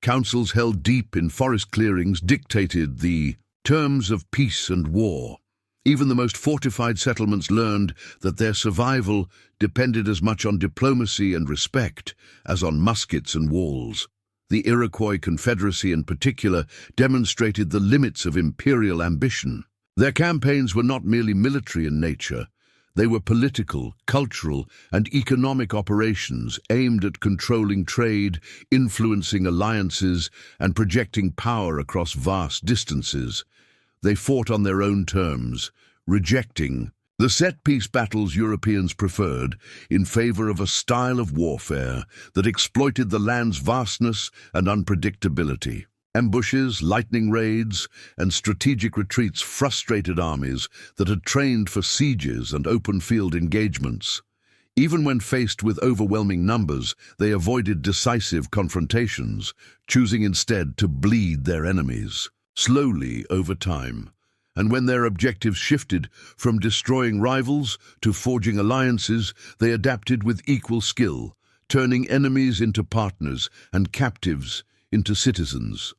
[SPEAKER 1] Councils held deep in forest clearings dictated the terms of peace and war. Even the most fortified settlements learned that their survival depended as much on diplomacy and respect as on muskets and walls. The Iroquois Confederacy in particular demonstrated the limits of imperial ambition. Their campaigns were not merely military in nature. They were political, cultural, and economic operations aimed at controlling trade, influencing alliances, and projecting power across vast distances. They fought on their own terms, rejecting the set-piece battles Europeans preferred in favor of a style of warfare that exploited the land's vastness and unpredictability. Ambushes, lightning raids, and strategic retreats frustrated armies that had trained for sieges and open-field engagements. Even when faced with overwhelming numbers, they avoided decisive confrontations, choosing instead to bleed their enemies, slowly over time. And when their objectives shifted from destroying rivals to forging alliances, they adapted with equal skill, turning enemies into partners and captives into citizens.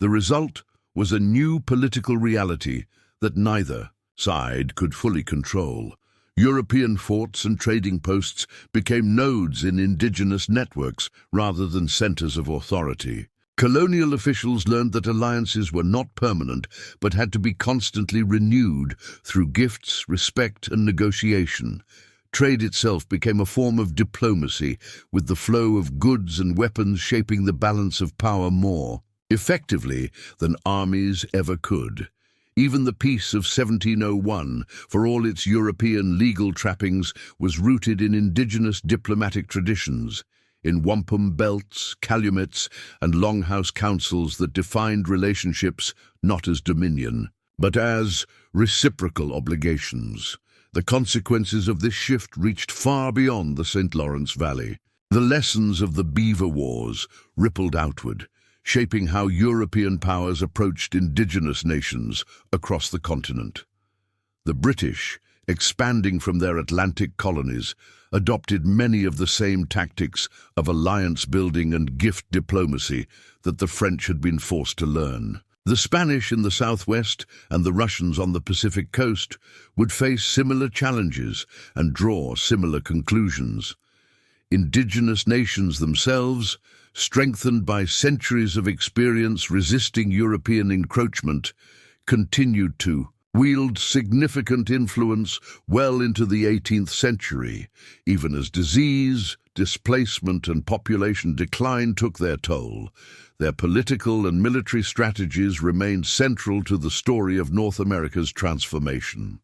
[SPEAKER 1] The result was a new political reality that neither side could fully control. European forts and trading posts became nodes in indigenous networks rather than centers of authority. Colonial officials learned that alliances were not permanent, but had to be constantly renewed through gifts, respect, and negotiation. Trade itself became a form of diplomacy, with the flow of goods and weapons shaping the balance of power more effectively than armies ever could. Even the Peace of 1701, for all its European legal trappings, was rooted in indigenous diplomatic traditions, in wampum belts, calumets, and longhouse councils that defined relationships not as dominion, but as reciprocal obligations. The consequences of this shift reached far beyond the St. Lawrence Valley. The lessons of the Beaver Wars rippled outward, shaping how European powers approached indigenous nations across the continent. The British, expanding from their Atlantic colonies, adopted many of the same tactics of alliance building and gift diplomacy that the French had been forced to learn. The Spanish in the southwest and the Russians on the Pacific coast would face similar challenges and draw similar conclusions. Indigenous nations themselves, strengthened by centuries of experience resisting European encroachment, continued to wield significant influence well into the 18th century, even as disease, displacement, and population decline took their toll. Their political and military strategies remained central to the story of North America's transformation.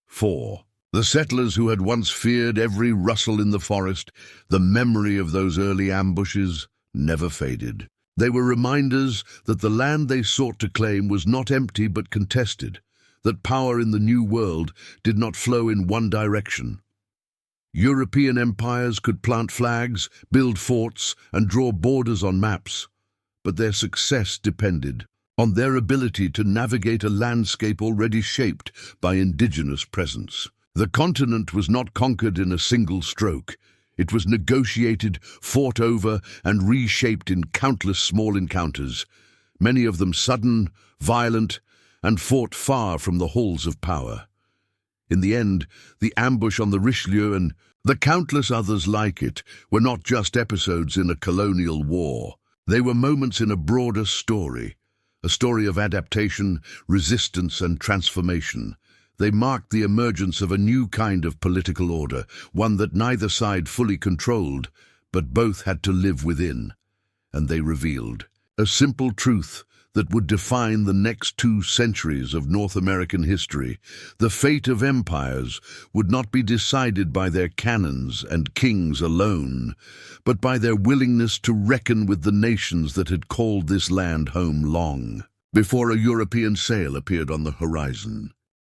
[SPEAKER 1] 4. The settlers who had once feared every rustle in the forest, the memory of those early ambushes never faded. They were reminders that the land they sought to claim was not empty but contested, that power in the New World did not flow in one direction. European empires could plant flags, build forts, and draw borders on maps, but their success depended on their ability to navigate a landscape already shaped by indigenous presence. The continent was not conquered in a single stroke. It was negotiated, fought over, and reshaped in countless small encounters, many of them sudden, violent, and fought far from the halls of power. In the end, the ambush on the Richelieu and the countless others like it were not just episodes in a colonial war. They were moments in a broader story, a story of adaptation, resistance, and transformation. They marked the emergence of a new kind of political order, one that neither side fully controlled, but both had to live within. And they revealed a simple truth that would define the next 2 centuries of North American history. The fate of empires would not be decided by their cannons and kings alone, but by their willingness to reckon with the nations that had called this land home long before a European sail appeared on the horizon.